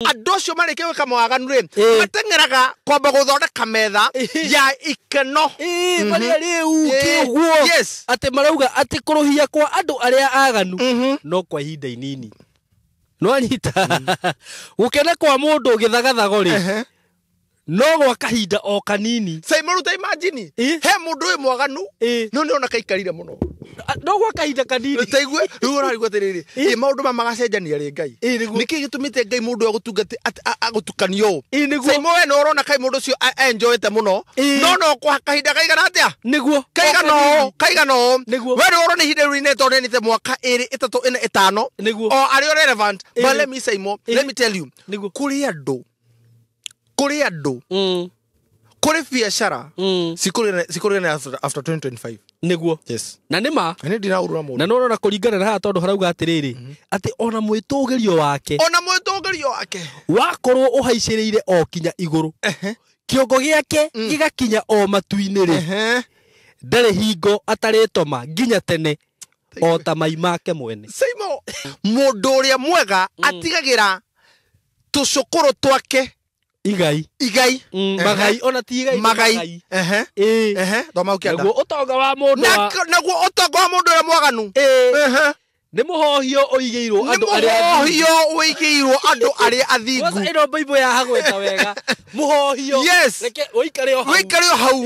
Adocio mareke weka mwaganu ri matengeraga kwamba guthondeka metha ya ikeno bali riu kiguo ati marauga ati kuruhia kwa andu aria aganu no kwa ihinda inini no anyita gukena kwa mundu githagathago ri no gwa kahinda o kanini Simon ta imagine he mundu wi mwaganu no ni ona kaikarire muno no gwa kahinda kanini taigue riu ora rigwo tiriri maundu magacenjania ri ngai niki gitumite ngai mundu agutungati agutukanio Simon we no urona kai mundu cio enjoyete muno no kwa kahinda kaigana atia niguo kaigano we no urona hinde ri neto nite mwaka 2 3 4 5 o ari relevant but let me say more let me tell you kuri andu kuri biashara sikurene after 2025 niguo yes na nima ni ndina urura mundu na no na kuringana na ha tondu harauga atiriri ati ona mwitugirio wake wakorwo uhaicirire o kinya iguru kiongo giake gigakinya o matuini ri ndare hingo ataritoma nginya tene o ta mai make mwene Simon mundu uria mwega atigagira tucukuru twake igai magai ona ti igai magai thoma ukienda naguo utonga wa mundu uria mwaganu ni muhohio uigeirwo andu aria athingu wasa ino bible ya hagweta wega muhohio reke uikare o hau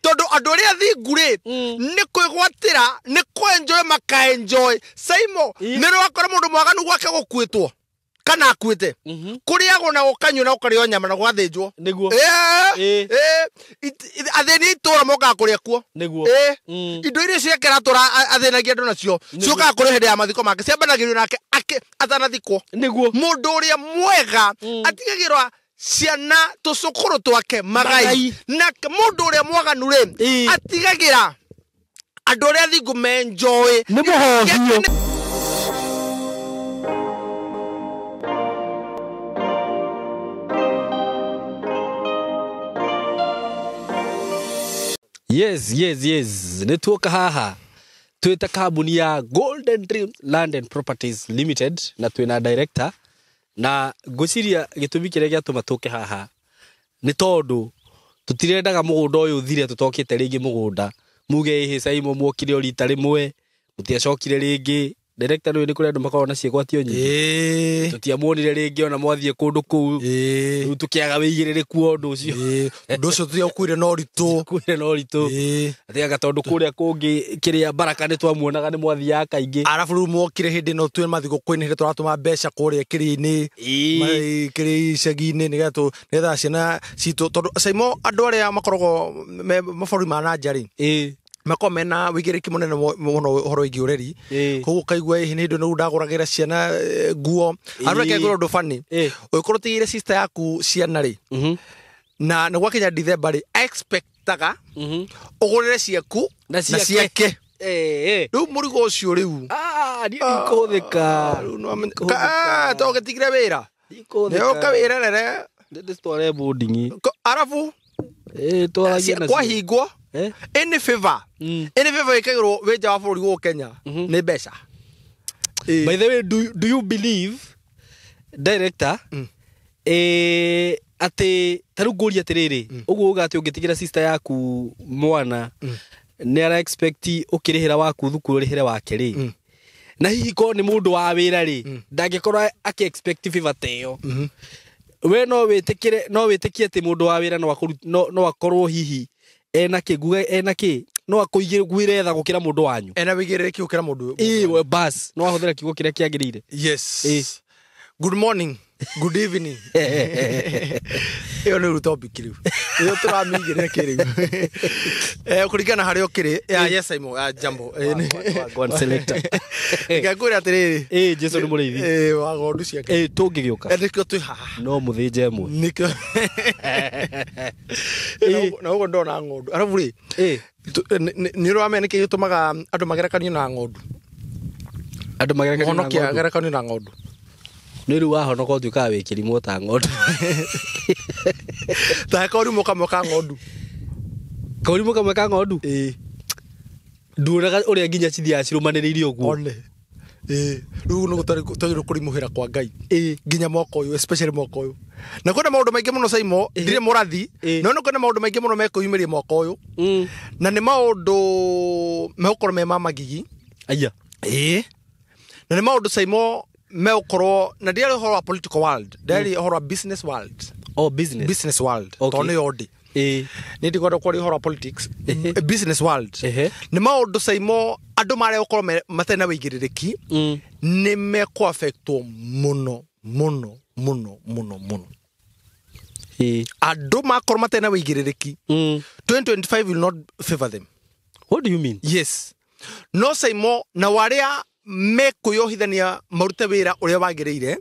tondu andu aria athingu ri ni kwigwatira ni kwenjoy makaenjoy Simon ni rwakora mundu mwaganu gwake gukwitwo kana akuite kuriago na ukanywa na ukario nyama na gwathinjwo niguo athini itura moka kuria kuo niguo indo iria ciekera tura athinagia andu nacio cioka kuri hindi ya mathiko make ciambanagirio nake atanathikwo niguo mundu uria mwega atigagirwa ciana tucukuru twake magai na mundu uria mwaganu ri atigagira andu aria athingu menjoy ni muhohio Yes. Nituoka haha. Tuita kambuni ya Golden Dreams Land and Properties Limited na twina director na ngwiciria gitumi kiria giatuma tuke haha ni tondu tutirendaga mugunda uyu thire tutokite ringi mugunda muge hi Simon mwokire orita rimwe mutiacokire ringi director ni kuri andu makona ciegwatio nyingi tutiamuonire ringi ona mwathie kundu kuu tukiaga wigiririku ondu ucio tuthi ukuire no ritu atiaga tondu kuria kungi kiria baraka ni twamuonaga ni mwathia kaingi arafu ru mwokire hindi no twe mathigo kwini hindi turatuma mbeca kuria kirini kiri cegini nigetha ciana citu tondu Simon andu aria makoragwo maburi ma na njari makomena wigiriki munene muno horo igiureri koguo kaigwa hi nindo no ndaguragira ciana nguo areke ngoro ndo fani ukorotire sister yaku ciana ri na ni gwakinya December ri expectaga ugurire ciaku na ciake riu murigo ucio riu ni kuthika to getigire wira ndio kawira rere ndistware boarding arafu twaragia kwa hingwo any favor ikagirwo wija wa buri wo Kenya ni mbeca. By the way, do you believe director ati taruguria tiriri uguo ugati ungitigira sister yaku mwana ni ara expect ukirihira waku thukuru rihire wake ri na hihi ko ni mundu wa wira ri ndangikorwa aki expect favor teo we no witikie ati mundu wa wira no akorwo hihi ena ki no akuigire tha gukira mundu wanyu ena wigire ki gukira mundu we bas no ahuthira kiugo kiria kiagirire yes good morning good evening yo ni topic riu yo turamigire kiriu kurigana hari okiri yes Simon jambo one selector ngakuri atiriri Jesu ni murithi wa gondu ciake tungigiuka ndikio tu haha no muthinje emwe nikio na ugo ndona ngondu arafu ri ni rwame niki gitumaga andu magerekanio na ngondu gerekanio na ngondu ni ru wahonoka utuika wikirimo ta ngondu ta kaurimo kamwe ka ngondu ndunaga uria nginya cithia cirumaniriire uguo Riu no gutari kurimuhira kwa Ngai nginya mwaka uyu especially mwaka uyu na kwenda maundu maingi muno Saimo ndire murathi no kwenda maundu maingi muno mekuyumiria mwaka uyu na ni maundu mehukoro me mamagigi aya na ni maundu Saimo mehukoro na ndire horo wa political world ndire horo wa business world business world tono yodi ni ndigoda kwa horo wa politics business world ni maundu Saimo andu mare ukorwo matena wigiririki ni meko affectwo muno andu makorwo matena wigiririki 2025 will not favor them. What do you mean? Yes, no Saimo na waria mekuyohithania marute wira uria wagireire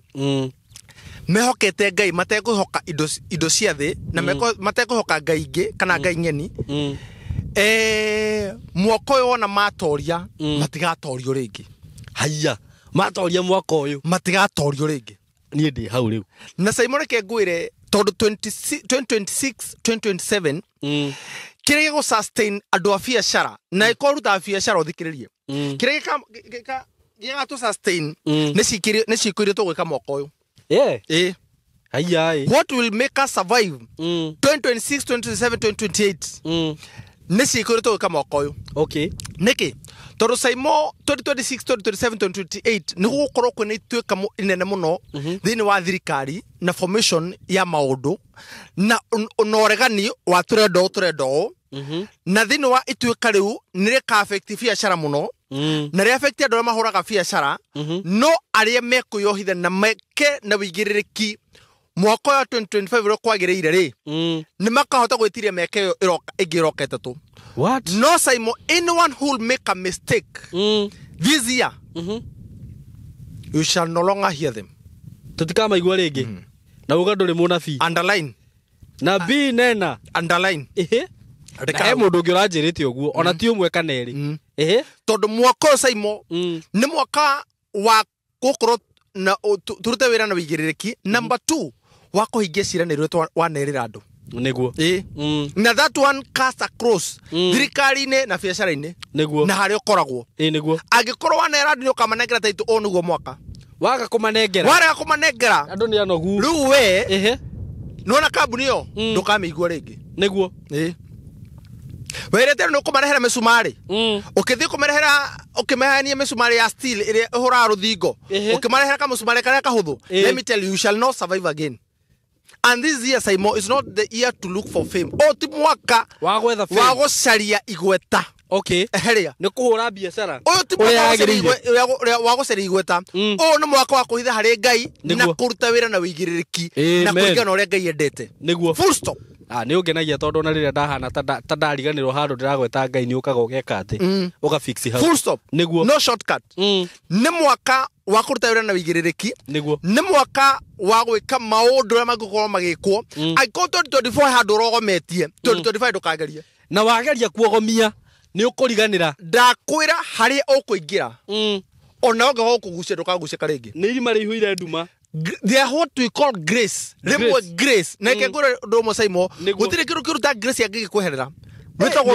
mehokete Ngai matekuhoka indo cia thi na matekuhoka Ngai ingi kana Ngai ngeni mwaka uyu wona matoria matigatorio ringi haya matoria mwaka uyu matigatorio ringi nie ndi hau riu na Saimo reke ngwire tondu 2026 2027 kirege go sustain andu a biacara na ikoruta biacara uthikiririe kirege giga to sustain ne cikire to gwika mwaka uyu haya what will make us survive 2026 2027 2028 nesi ikoreto gwika mwaka uyu niki tondu Saimo 2026 2027 2028 ni gukorwo kwina ituika inene muno thini wa thirikari na formation ya maundu na unoregani wa turendo na thini wa ituika riu ni reka affect biacara muno na ri affect andu mahuraga biacara no aria mekuyohitha na meke na wigiririki mwaka wa 2025 ro kwagireire ri ni makahota gwitiria meke yo igirokete tu. What? No Saimo, anyone who will make a mistake this year you shall no longer hear them. Tutikama igwa ringi na uga nduri munabii underline na bi nena underline he mundu ungi uranjirite uguo ona ti umwe kana eri tondu mwaka Saimo ni mwaka wa gukorwo na turute wira na wigiririki number 2 wa kuhingia ciranirwo wanerira andu niguo na that one cast across thirikari-ini na biacara-ini niguo na haria ukoragwo niguo angikorwo wanera andu ukamanengera taitu o niguo mwaka waga kumanengera andu ni anogu riu we nona kambuni yo ndukamigua ringi niguo werete no kumarehera mesumari ukithii kumarehera ukimehania mesumari ya steel ire uhura ruthingo ukimarehera ka mesumari karia kahuthu let me tell you, you shall not survive again. And this year Saimo is not the year to look for fame. Ti mwaka wa gwetha fame wa gucaria igweta. Eheria ni kuhura biacara ti mwaka wa gucaria igweta ni mwaka wa kuhitha hari Ngai na kuruta wira na wigiririki na kuigana uria Ngai endete niguo full stop. Ni ungenagia tondu na riria ndahana ta ndariganirwo handu ndiragweta Ngai ni ukaga ugeka ati uga fix hau full stop niguo no shortcut ni mwaka wa kuruta wira na wigiririki niguo ni mwaka wa gwika maundu ria magukorwo magikwo aiko 2024 handu rogometie 2025 ndukageria na wageria kuogomia ni ukuriganira ndakwira hari ukuingira ona ungeho kugucia ndukagucia ringi ni irima rihuire nduma they are what we call grace remwe grace na kegura ndomo Saimo gutire kiru kiruta grace yangikweherera wetagwo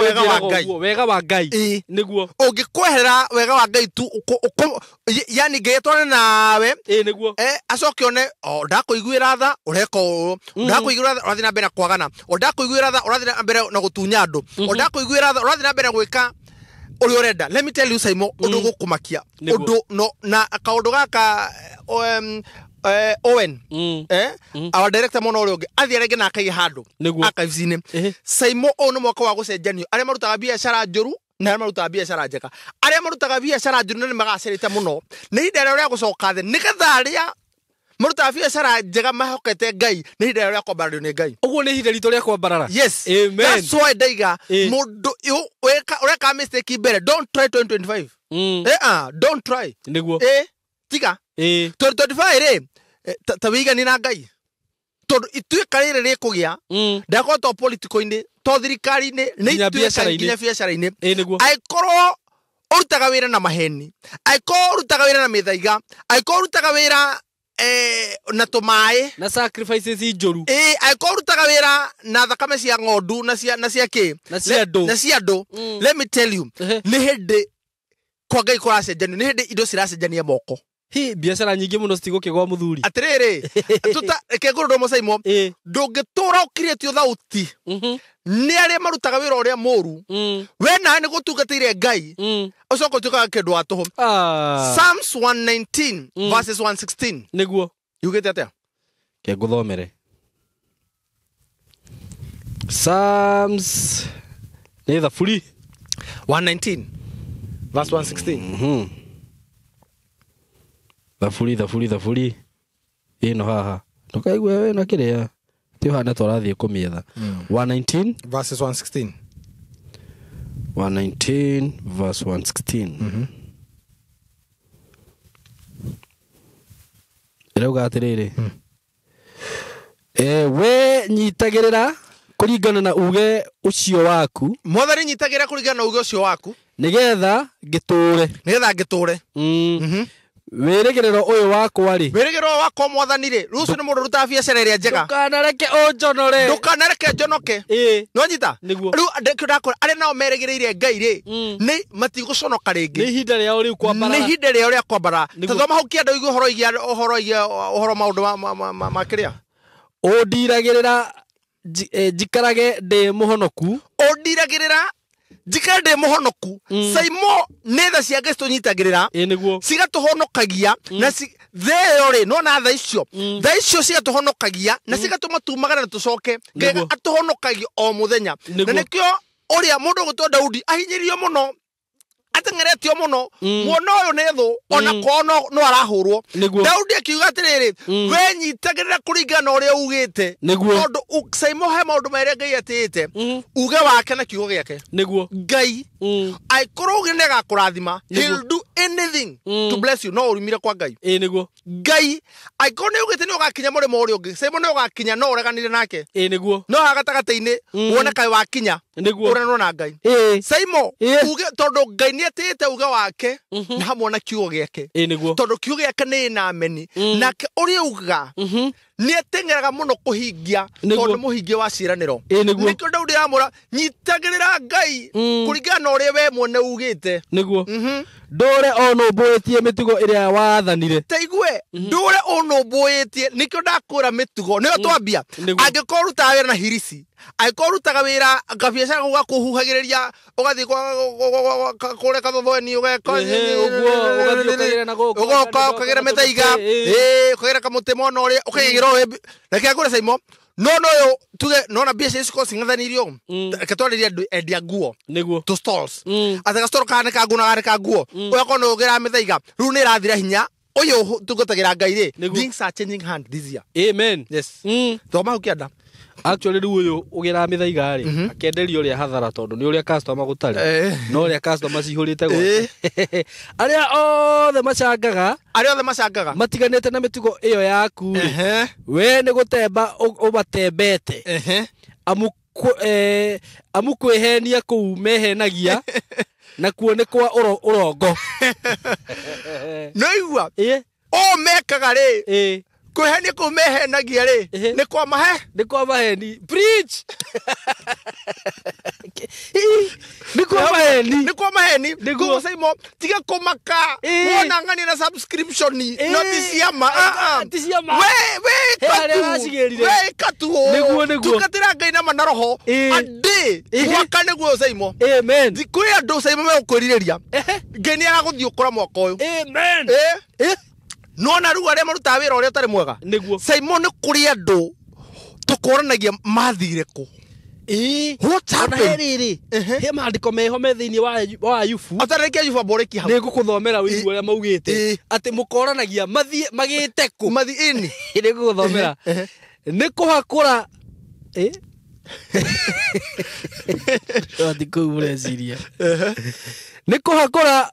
wega wa Ngai niguo ungikweherera wega wa Ngai tu yani Ngai etone nawe niguo acoke one ndakuiguira tha ureka ndakuiguira tha urathi na mbere kwagana ndakuiguira tha urathi na mbere na gutunya andu ndakuiguira tha urathi na mbere gwika uri urenda. Let me tell you Saimo undu gukumakia undu no na kaundu gaka Owen our director mono uri ungi athi arenge na akai handu akaicine Saimo ono mwaka wa gucenjanio aria marutaga biacara njuru na aria marutaga biacara njega aria marutaga biacara njuru ni magacerete muno ni idara ria gucoka thi nigetha aria marutaga biacara njega mahokete Ngai ni idara ria kwambarana ni Ngai uguo ni hidari to ria kwambarara. Yes, amen. That's why daiga mundu ureka mistake mbere don't try 2025 don't try niguo tiga 2025 ri tawiga ni na Ngai tondu ituika riri rikugia ndako to political-ini to thirikari-ini ni ituika nginya biacara-ini aikorwo urutaga wira na maheni aikorwo urutaga wira na mithaiga aikorwo urutaga wira na tumai na sacrifices injuru aikorwo urutaga wira na thakame cia ng'ondu na cia ki na cia andu let me tell you ni hindi kwa ngai kuracenjanio nĩ hĩndĩ indo ciracenjania moko hi biacara nyingĩ mũno citigũkĩgwa mũthuri atirĩrĩ rekengũrũndwo mũcaimo ndũngĩtũra ũkirĩtio thauti nĩ arĩa marutaga wĩra ũrĩa mũru we nawe nĩ gũtungatĩire ngai ũcoka ũtuĩkaga kĩndũ wa tũhũ Psalms 119 verses 116 nĩguo yugĩte atĩa ke ngũthomere Psalms nĩ thaburi 119 verse 116 thaburi ĩno haha ndũkaigua we na kĩrĩa ti hana tũrathiĩ kũmietha 119 verses 116 verse 116 ĩrauga atĩrĩrĩ we nyitagĩrĩra kũringana na uge ũcio waku mwathani nyitagĩrĩra kũringana na uge ũcio waku nĩgetha ngĩtũre wĩrĩgĩrĩro ũyũ wakwa rĩ wĩrĩgĩrĩro wakwa mwathani rĩ rũciũ nĩ mũndũ rutaga biacara ĩrĩa njega ndũkanareke njonoke no nyita rĩu ndakora arĩa nao merĩgĩrĩire ngai rĩ nĩ matigũconoka rĩngĩ nĩ ihinda rĩao rĩa kwambara tũthoma hau kĩanda ũigue ũhoro maũndũ makĩrĩa ũndiragĩrĩra njikarage ndĩ mũhonoku njikare ndĩ mũhonoku Saimo nĩ tha cia Ngai tũnyitagĩrĩra cigatũhonokagia na theyo rĩ nona tha icio cigatũhonokagia na cigatũma tumagara na tũcoke Ngai atũhonokagia o mũthenya na nĩkĩo ũrĩa mũndũ gũtwo Daudi ahinyĩrio mũno ateng'eretio mũno muona ũyũ nĩ thũ ona kwao no arahũrwo Daudi akiuga atĩrĩrĩ we nyitagĩrĩra kũringana na ũrĩa ugĩte tondũ Saimo he maũndũ merĩa Ngai atĩĩte uge wake na kiugo gĩake Ngai aikorwo uge nĩ agakũrathima he'll do anything to bless you no ũrumire kwa Ngai Ngai aikorwo nĩ ugĩte nĩ ũgakinya mũrĩmo ũrĩa ũngĩ Saimo nĩ ũgakinya no ũreganire nake no hagatagatĩ-inĩ wone kaĩ wakinya ũrenwo na Ngai Saimo uge tondũ Ngai nĩ atĩĩte uge wake na hamwe na kiugo gĩake tondũ kiugo gĩake nĩ na meni nake ũrĩa uga nĩ ateng'eraga mũno kũhingia tondũ mũhingia wa ciĩranĩro nĩkĩo Daudi aramwĩra nyitagĩrĩra Ngai kũringana na ũrĩa we mwene ugĩte ndũre ũnũmbũĩtie mĩtugo ĩrĩa wathanire taigue ndũre ũnũmbũĩtie nĩkĩo ndakwĩra mĩtugo nĩyo twambia angĩkorwo rutaga wĩra na hirisi angĩkorwo rutaga wĩra gabiacara gũga kũhuhagĩrĩria ũgathiĩ kũrĩa kathothoeni ũgoka ũkagĩra mĩthaiga ũkagĩra kamũtĩ mona ũrĩa ũkagĩgĩra reke ngũre Saimo no ũyũ tuge nona biacara icio cing'athanirio reke twarĩrie andũ endia nguo to stalls atĩ gastoro kana kangunaga ka nguo ũyũ kono ũgĩra mĩthaiga rĩu nĩ ĩrathira hinya ũyũ tũngũtagĩra Ngai rĩ things are changing hand this year amen thoma hau kĩanda actually rĩu ũyũ ũgĩra mĩthaiga rĩ akenderio ũrĩa hathara tondũ nĩ ũrĩa customer gũtarĩ no ũrĩa customer cihũrĩte gwake arĩa othe macangaga matiganĩte na mĩtugo ĩyo yaku we nĩ gũtemba ũmatembete amu kwĩhenia kũu mehenagia na kuo nĩ kwa ũrongo no igua o mekaga rĩ kwĩhenia kũu mehenagia rĩ nĩ kwa maheni preach nĩ kwa maheni nguo Saimo tiga kũmaka wona ng'ania na subscription no ti ciama we katu tungatĩra Ngai na manaroho andĩ mwaka nĩguo Saimo kwĩ andũ Saimo megũkwĩrirĩria Ngai nĩ agagũthiĩ ũkora mwaka ũyũ nona rĩu arĩa marutaga wĩra ũrĩa ũtarĩ mwega Saimo nĩ kũrĩ andũ tũkoranagia mathire kũ he maandĩko meho me thĩinĩ wa Ayubu atarĩkia Ayubu amboreki hau nĩ ngũkũthomera wĩigua ũrĩa maugĩte atĩ mũkoranagia magĩte kũ nĩ ngũkũthomera nĩ kũhakũra kũu mũreciria nĩ kũhakũra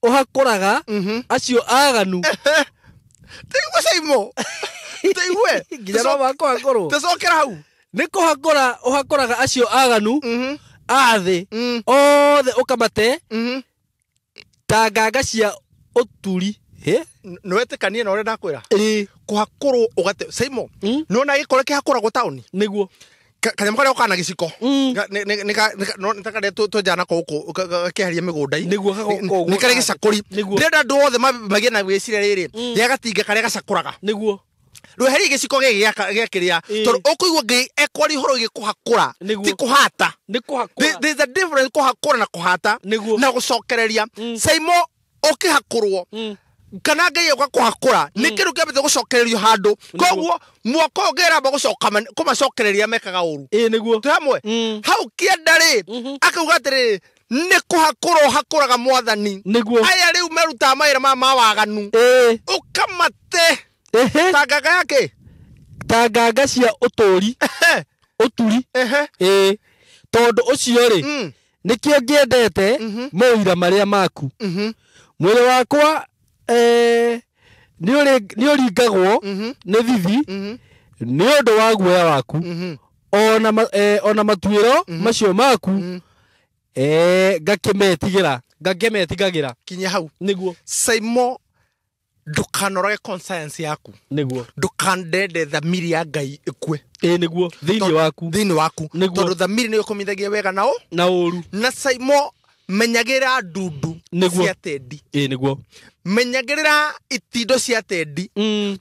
ũhakũraga acio aganu taigue Saimo taigue nginya no makũhakũrwo tũcokera hau nĩ kũhakũra ũhakũraga acio aganu athĩ othe ũkamate ta nganga cia ũturi nĩwetĩkania na ũrĩa ndakwĩra kũhakũrwo ũgate Saimo nona gĩkore kĩhakũragwo taũni nĩguo kanyama karia ukana giciko nikare to jana koko keheria migundai niguo nikare gicakuri ndenda ndu othe magie na gwicira riri yagatinga karia gacakuraga niguo rweheri giciko gia kiria tondu ukuigua ngi ekwari horo gikuhakura ti kuhata there's a difference kuhakura na kuhata na gucokereria saimo ukihakurwo kana ngai ugakuhakura ni kindu kiambite gucokererio handu koguo mwako ngera ba gucoka kumacokereria mekaga uru niguo tuhamwe hau kiendari akauga atiri ni kuhakura hakuraga mwathani aya riu meruta maira ma waganu ukamate tangaga yake tangaga cia uturi tondu ucio ri nikio ngiendete moira maria maku mwiri wakwa ni uringagwo ni thithi ni undu wa guoya waku ona matuiro macio maku ngakemetigagĩra kinya hau niguo saimo ndukanorage conscience yaku niguo ndukandende thamiri ya ngai ikue niguo thiini waku tondu thamiri ni ukumithagia wega na uru na saimo menyagira ndundu cia tendi niguo menyagirira itindo cia tendi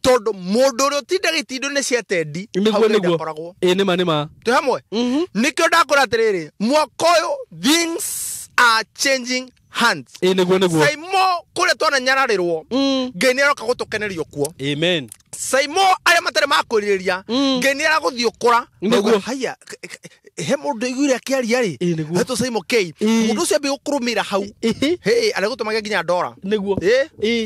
tondu mundu uri utindaga itindo ni cia tendi niguo nima tu hamwe nikio ndakora atiriri mwaka uyu things are changing hands niguo saimo kule twana nyararirwo ngai ni aroka gutukenerio kuo amen saimo aria matare makwiriria ngai ni araguthiukura niguo haya he mundu igwire akiaria ri heto saimo kei mundu cio bi gukurumira hau hey aragutumaga nginya ndora niguo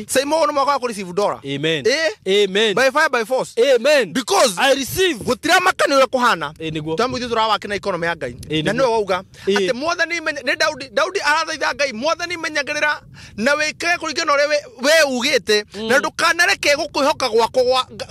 saimo no mwaka ku receive ndora amen by fire by force amen because I receive gutira makani ure kuhana niguo tamu ithu turawa kina economy ya ngai na no wauga ati mwathani ni Daudi arathaitha ngai mwathani menyagirira na wikage kuringana ore we ugite na ndukanareke gukwihoka gwako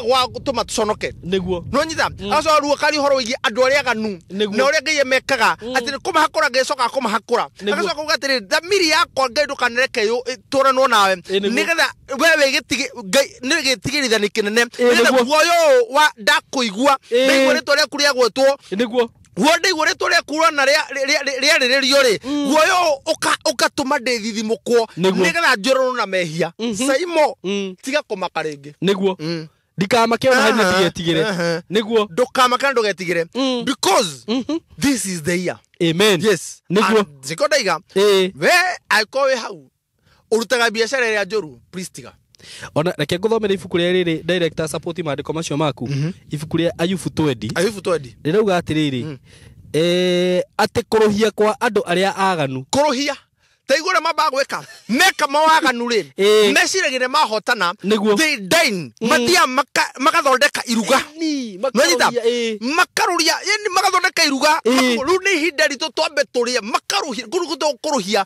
gwa gutuma tuconoke niguo no nyitha aso ruo kari horo igi andu aria ganu na uria ngai emekaga ati ni kumahakura ngecoka kumahakura agacoka kuga atiri thamiri yakwa ngai ndukanareke yo turanwo nawe nigetha wewe gitigi ngai ni gitigirithani kinene nigetha guoyo wa ndakuigua ndigwo ritwa ria kuria gwetwo niguo wonde igore tore kurwa na ria ri guoyo ukatuma ndithithimukwo nigetha njororo na mehia saimo tiga kumaka ringi niguo ndikamake ona hani tigetigire niguo ndukamaka ndugetigire because this is the year amen yes niguo zikodaiga we aikowe hau urutaga biashara ya njoru please tiga ona reke nguthomere ibuku ria riri director support mandiko macio maku ibuku ria Ayubu 20 rirauga atiriri ati kuruhia kwa andu aria aganu kuruhia taigura mamba gweka meka mawaganu ri meciragire mahotana they dine matia makathondeka iruga nonyita makaruria yani makathondeka iruga ru ni hinda ritu twambe turie makaruhia kuruhia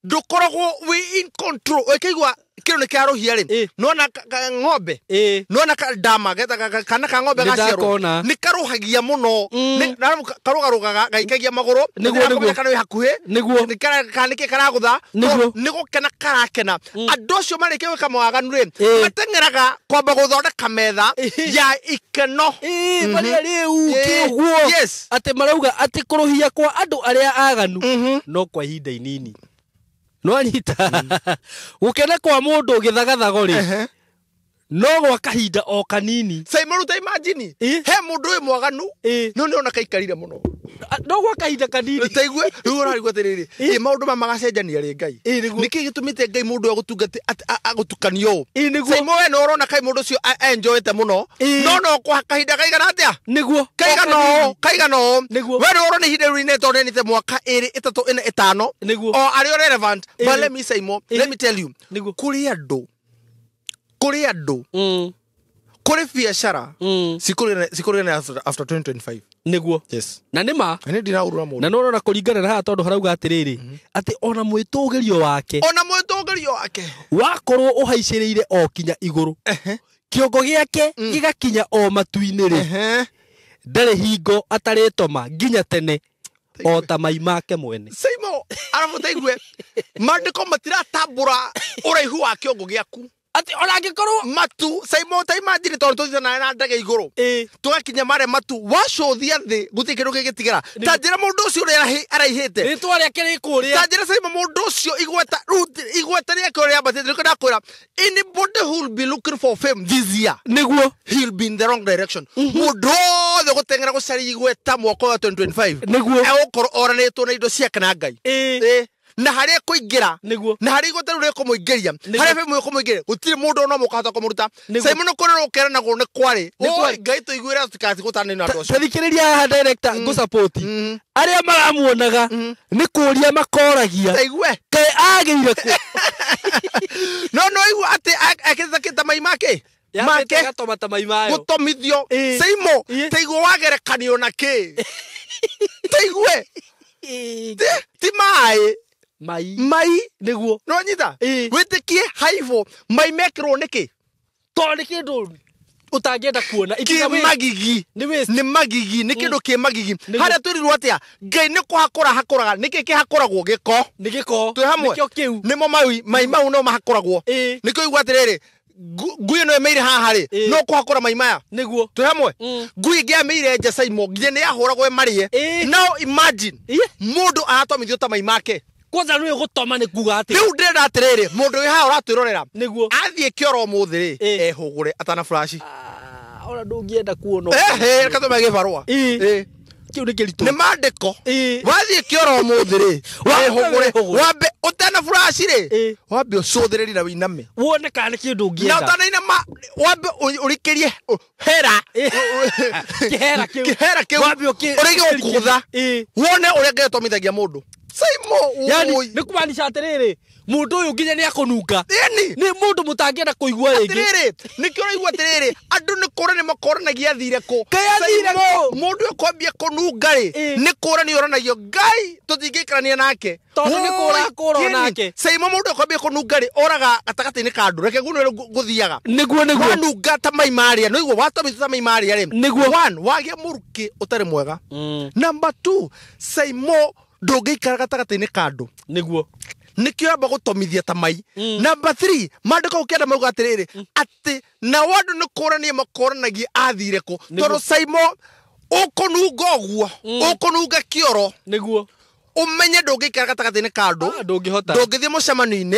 ndukoragwo we in control wekaigwa kiro ni kiaruhia ri nona ng'ombe nona dama geta kana ka ng'ombe gaciaro ni karuhagia muno ni karugarugaga gaikagia maguru niguo kana we hakuhi niguo ni kanike karagutha ni gukena karakena andu acio marike weka mawaganu ri matengeraga kwamba guthondeka metha ya ikeno bali riu kiguo ati marauga ati kuruhia kwa andu aria aganu no kwa ihinda inini no anyita gukena kwa mundu githagathago ri no gwa kahinda o kanini Simon ta imagine he mundu we mwaganu no ni ona kaikarire muno no gwa kahinda kanini taigwe ru rari gwatiriri maundu magacenjania ri ngai niki gitumite ngai mundu agutungati agutukanio Simon we no urona kai mundu cio enjoyete muno no kwa kahinda kaigana atia niguo kaigano we no urona hinde rine to nite mwaka 2 3 4 5 o ari relevant but let me say more let me tell you kuri andu kuri biashara sikuri na after 2025 niguo yes na nima ni ndiraurura mundu na no na kuringana na ha tondu harauga atiriri ati ona mwitugirio wake wakorwo uhaiciriire o kinya iguru kiongo giake gigakinya o matuini ri ndare hingo ataritoma nginya tene o ta mai make mwene Simon arafu taigwe mandiko matira tabura uraihu wa kiongo giaku ati ona ngikoro matu Simon ta imagine tonto thina na ndege iguru tugakinya mare matu wacothia thi gutikiru gigitigara ta njira mundu ucio uri araihite ritwa ria kiri kuria ta njira Simon mundu ucio igweta ria kuri abatete kana kwira anybody who will be looking for fame this year niguo he'll be in the wrong direction mundu othe gutengera gucari igweta mwaka wa 2025 niguo egukoro oranitwo na indo cia kana ngai na haria kuingira na haria igota rure kumuingiria haria femu kumuingiria gutire mundu no mukahota kumuruta Simon no korero ukera nago ne kwari ngai to igwira tukati gutana na ndocio thikiriria haha director go support aria maramuonaga ni kuria makoragia igwe kai agirire ku no igwe ati akithakita mai make gatomata mai mayo gutomithio Simon teigwo wagerekanio na ki teigwe ti mai niguo no nyita witikie haivo mai mekirwo niki to ni kindu utangienda kuona magigi ni magigi ni kindu ki magigi haria turirwo atia ngai ni kuhakura hakoraga niki kihakoragwo giko twi hamwe nimo mai mau no mahakoragwo niko igwa atiriri ngui no emeire haha ri no kuhakora mai maya niguo twi hamwe ngui ngiameire nja Simon nginya ni yahuragwo marie now imagine mundu aratomithio ta mai make kwanza nwe gutoma ni kuga ati riu ndenda atiriri mundu wi haha uratwirorera niguo athie kioro muthi ri ehugure atana flash ona ndungienda kuona katome gibarua kiu ni kiritu ni mandiko wathie kioro muthi ri ehugure wambe utana flash ri wambe ucuthiriri na winame wone kana kindu ungienda na utana ina wambe urikirie hera kihera kiu wambe urige ukutha wone uria ngetomithagia mundu Simon yani ni kumaanisha atiriri mundu uyu nginya ni akununga ni mundu mutangienda kuigua ringi atiriri ni kiro igua atiriri andu ni kora ni makoranagia thire ko mundu ukwambia kununga ri ni kora ni oranagio ngai tutingikarania nake tondu ni kora nake Simon mundu ukwambia kununga ri oraga gatakati-ini ka andu reke guno guthiaga niguo wanunga ta mai maria no igua watomithia ta mai maria ri niguo wagia muruki utari mwega number 2 Simon ndungikara gatagati-ini ka andu niguo nikio amba gutomithia ta mai number 3 mandiko ukienda mauga atiriri ati na wandu ni kurania makoranagia athire ku tondu Simon ukununga oguo ukununga kioro niguo umenye ndungikara gatagati-ini ka andu ndungithie mucemani-ini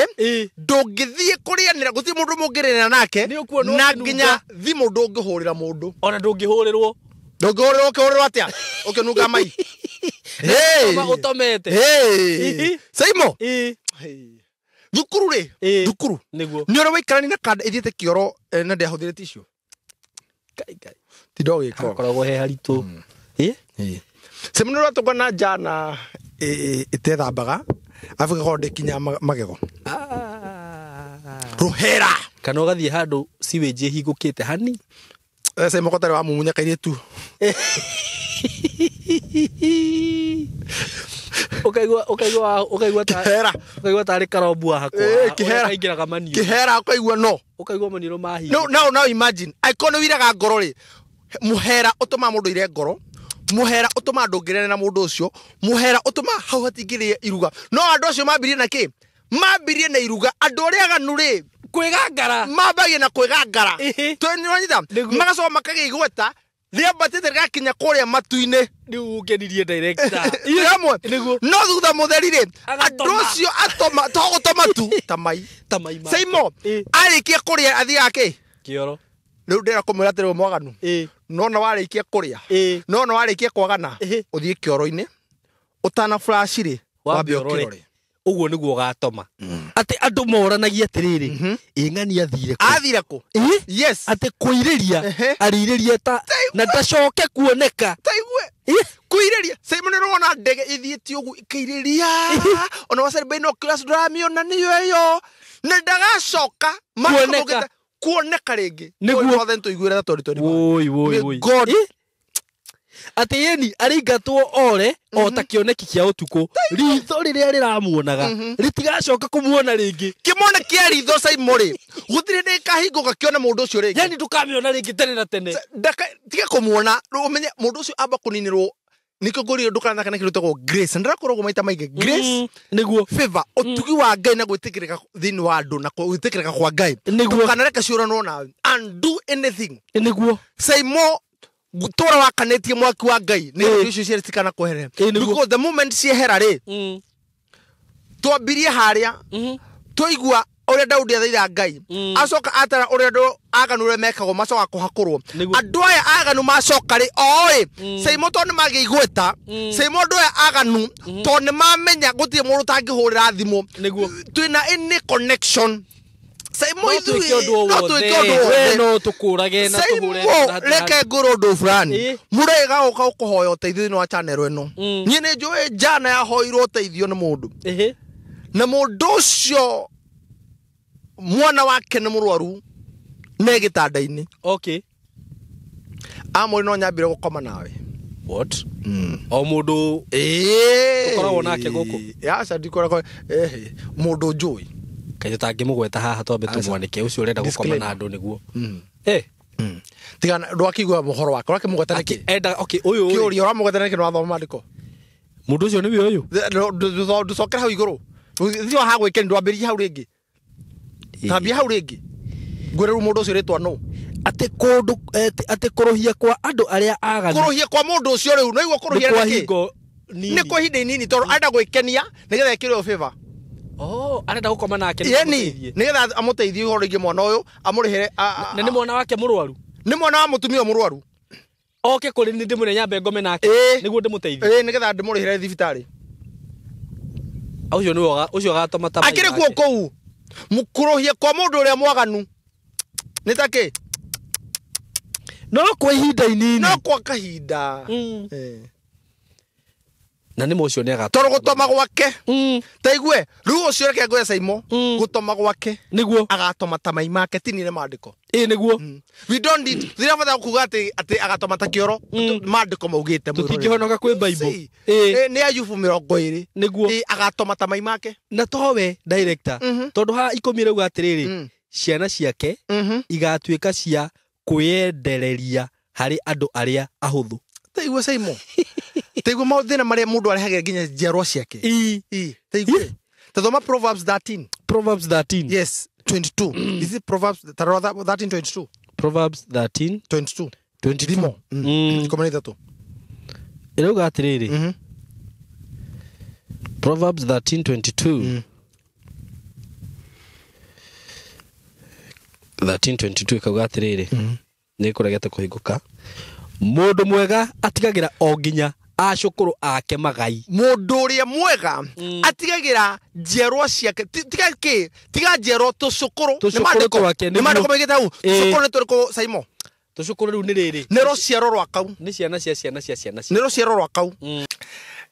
ndungithie kurianira guti mundu mungirira nake na nginya thimu ndungihurira mundu ona ndungihurirwo ndungihurira atia ukinunga mai utomete Simon thukuru ri thukuru niguo ni ora waikarani na kada ithiete kioro na ndiahuthire tissue kai ti ndogiko koragwo he haritu Simon ro tokana jana ithethambaga afika konde kinya magego ruhera kana ugathie handu siweje hingukite hani Simon kotare wa mumunya kairitu ukaigua tari karobua hakwa kaingira kamani kihera ukaigua no ukaigua maniro mahi no imagine ikono wiraga ngoro ri muhera utuma mundu ire ngoro muhera utuma ndungirene na mundu ucio muhera utuma hau hatingirie iruga no andu acio mambirie na ki mambirie na iruga andu aria aganu ri kwigangara mambagie na kwigangara twenironyita magacoka makagigweta ria batete gakinya kuria matu-ini riu ungenirie director hamwe no thutha mutheri ri andu acio atoma togutoma tu tamai Simon arikia kuria athiaga ki kioro riu ndira kumwira atiri mwaganu no na warikia kuria no na warikia kwagana uthie kioro-ini utana flash ri wambe ukirore uguo niguo gatoma ati andu moranagia atiriri ing'ani athire ku yes ati kuiriria aririria ta na ndacoke kuoneka taigwe kuiriria Simon rona ndege ithieti ugu ikiriria ona wasari bino class dramiona niyo yo na ndagacoka kuoneka ringi niguo othe ntuiguire ta tori woi god ati yeni aringatwo ore ota kioneki kia utuko ritho riria riramuonaga ritigacoka kumuona ringi kimona kia ritho Simon ri gutire ni kahinguka kiona mundu ucio ringi yani tukamiona ringi tene na tene tiga kumuona umenye mundu ucio amba kuninirwo niko ngori ndukana kana kirutego grace ndirakorwo maita maige grace niguo favor utugi wa Ngai na gwitikirika thini wa andu na gwitikirika kwa Ngai kana reka ciuranwo na and do anything niguo say more gutora wakanetie mwaki wa Ngai ni icio ciretikana kuhere because the moment ciehera ri twambirie haria twaigua ore Daudi athaira Ngai acoka atara ore ndo aganure mekago macoka kuhakurwo andu aya aganu macoka ri oi sei moto ni magigweta sei mondo aya aganu to ni mamenya gutie mundu tangihurira thimo twina any connection sei mo ithu no tukurage na tuhure reke ngoro ndo fulani murega uka ukuhoya uteithio no channel eno ni njue jana ya hoirwo uteithio ni mundu na mundu ucio mwana wake ni murwaru ne gitanda-ini okay amuri no nyambire gukoma nawe what o mundu ukoragwo nake guku ya ndikora mundu njui kaje tangimugweta haha twambe tumwanike ucio urenda gukoma na andu niguo tigana ndwakigwa muhoro wake rake mugweta niki enda okay uyu kiuri uramugweta niki no athoma mandiko mundu ucio niwe uyu ndusokera hau iguru thio ha gwike ndwambirie hau ringi tambia hau ringi ngwereru mundu ucio ritwa no ate kuruhia kwa andu aria aganu kuruhia kwa mundu ucio riu no igwo kuruhia ni kwa hinde nini tondu anda gwikenia nigetha ikireo favor arenda gukoma nake nigetha amuteithie horo ingi mwana uyu amurihere na ni mwana wake murwaru ni mwana wa mutumia murwaru oke kuri ni ndimune nyambe ngome nake niguo ndimuteithie nigetha ndimurihere thibitari ucio gatoma ta akire kuo kou mukuruhia kwa mundu uria mwaganu nitake no kwa ihinda inini no kwa kahinda na ni mocio ne toro gutoma gwake taigwe riu ucio reke ngoya saimo gutoma gwake niguo agatoma ta mai make tinire mandiko niguo we don't need thira fatha kuga ati agatoma ta kioro mandiko maugite mu tutingihonoka kwi bible ni Ayubu 20 niguo agatoma ta mai make na towe director tondu ha ikomire uga atiriri ciana ciake igatuika cia kuyendereria hari andu aria ahuthu taigwe saimo taigwe maudhina maria mundu arehagira ginya njerwa ciake taigwe tathoma Proverbs 13 yes 22 is it Proverbs 13:22 Proverbs 13:22 koma nitatu iruga atiriri Proverbs 13:22 13:22 ikauga atiriri ni kuregete kuhinguka mundu mwega atigagira o nginya acukuru ake magai mundu uria mwega atigagira njerwa ciake tiga njerwa tucukuru ni mandiko megete hau tucukuru turiko saimo tucukuru riu ni riri ni rociaro rwakau ni ciana cia ciana ni rociaro rwakau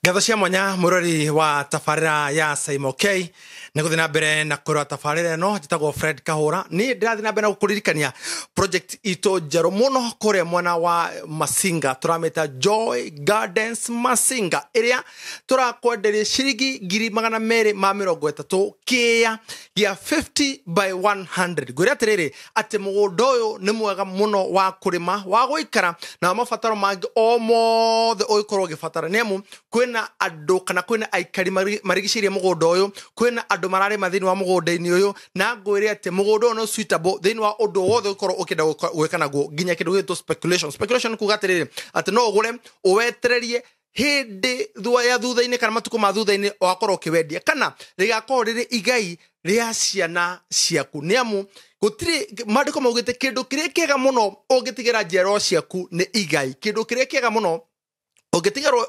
ngatho cia mwanya murori wa tafarira ya Saimo K na guthina mbere na kurwa tafarira no jitagwo Fred Kahura ni ndirathina mbere na gukuririkania project ito jero muno kore mwana wa Masinga turameta Joy Gardens Masinga iria turakwenderia ciringi 230 kia gia 50 by 100 gwira tiriri ati mugundo uyu ni mwega muno wa kurima wa guikara na mabataro mangi o mothe uikorwo gibatara nemu kwina andu kana kwina aikari marigishirie mugundo uyu kwina andu marare mathini wa mugundaini uyu na ngwire ati mugundo no suitable thini wa undu wothe ukorwo ukenda gweka naguo ginya kindu gito speculation kugatiriri ati no ugure uwetererie hindi ya thutha-ini kana matuko ma thutha-ini wakorwo ukiwendia kana rigakorwo riri igai ria ciana ciaku niamu gutiri mandiko maugite kindu kiria kiega muno ungitigira njero ciaku ni igai kindu kiria kiega muno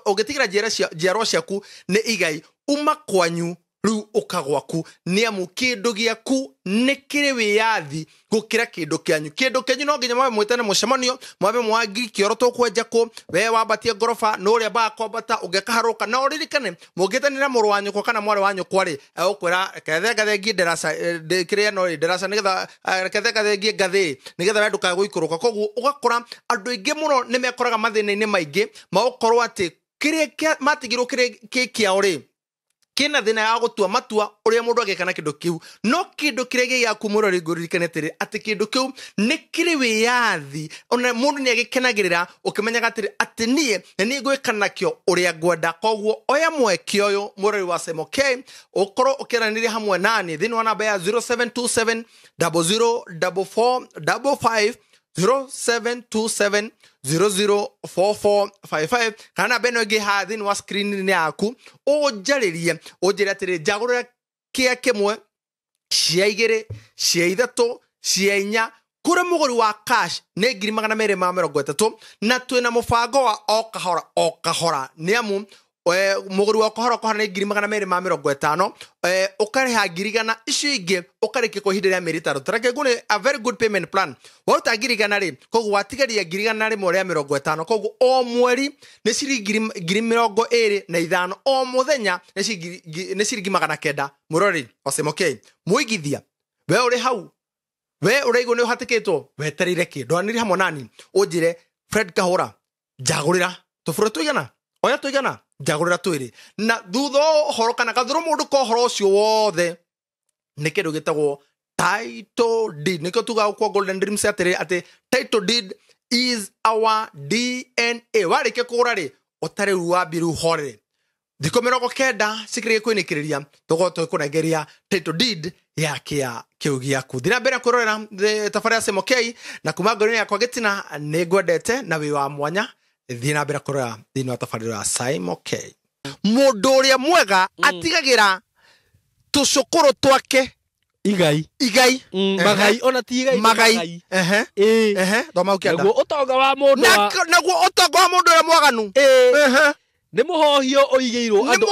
ungitigira njero ciaku ni igai uma kwanyu riu ukagwaku niamu kindu giaku nikiri wiyathi gukira kindu kyanyu no nginya mwabe mwitane mucemanio mwabe mwangi kioro tukwenja ku we wambatie ngorofa no ria ba kombata ugekaharuka na uririkane mugitanira muru wanyu ko kana mwari wanyu kwari ukwira kethengi nderasa kiria no nderasa nigetha kethengi ngathi nigetha wenduka guikuruka koguo ugakora andu ingi muno nimekoraga mathina-ini maingi maukorwo ati kiria matigirwo kiria kiao ri kina thina ya gutua matua uria mundu agekana kindu kiu no kindu kirege ya kumurori ngurikane tiri ati kindu kiu ni kiri wiyathi ona mundu ni agikenagirira ukimenyaga tiri ati nie ni gwikana kio uria ngwenda koguo oya mweke uyu murori wa SMOK ukoro ukiranire hamwe nani thini wa namba ya 0727 004455 0727 004455 kana beno ge ha thini wa screen ni yaku ujaririe atiri jagurira kia kimwe cia igiri cia ithatu cia inya kure muguri wa cash ne 230 na twina mubango wa o kahora ni amu muguri wa kahora ne 250 ukariha girigana icio ingi ukareke kuhindiria mirita rutarake gune a very good payment plan wauta girigana ri kogu watigaria girigana ri moria 50 kogu o mweri ne ciringi 25 o muthenya ne ciringi 900 murori SMOK muigithia we uri hau we uraigo ne uhatikitwo weterire kindu aniri hamwe nani unjire Fred Kahura jagurira tufuro tuigana oya tuigana jagurira twiri na thutho horo kana kathuro mundu ko horo cio wothe ni kindu gitagwo title deed niko tuga kwa Golden Dreams atire ati title deed is our DNA warike kugura ri utare ruwa biru hore thiko 90 sikire kwinikiria togoto kunegeria title deed ya kia kiugia kuthina bera kurora tafari ya SMOK na kumagorini ya kwa getina negwendete na wi wa mwanya thina bera kurora thini wa tafari ya SMOK mundu uria mwega atigagira tucukuru twake igai magai ona ti igai magai thoma ukienda naguo utonga wa mundu naguo utonga wa mundu uria mwaganu ni muhohio uigeirwo andu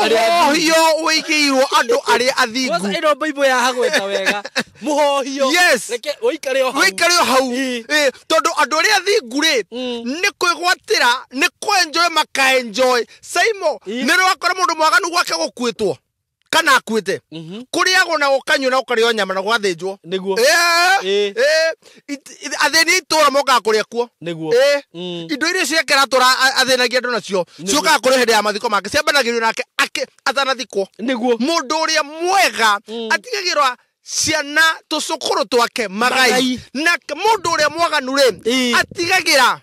aria athingu wasa ino bible ya hagweta wega muhohio reke uikare o hau tondu andu aria athingu ri ni kwigwatira ni kwenjoy makaenjoy saimo ni wakora mundu mwaganu gwake gukwitwo kana akwite kuriago na ukanyu na ukario nyama na gwathinjwo niguo atheni itura moka kuria kuo niguo indo iria ciekera tura athenagia andu nacio cioka kuri hindi ya mathiko make ciambanagirio nake atanathikwo niguo mundu uria mwega atigagirwa ciana tucukuru twake magai na mundu uria mwaganu ri atigagira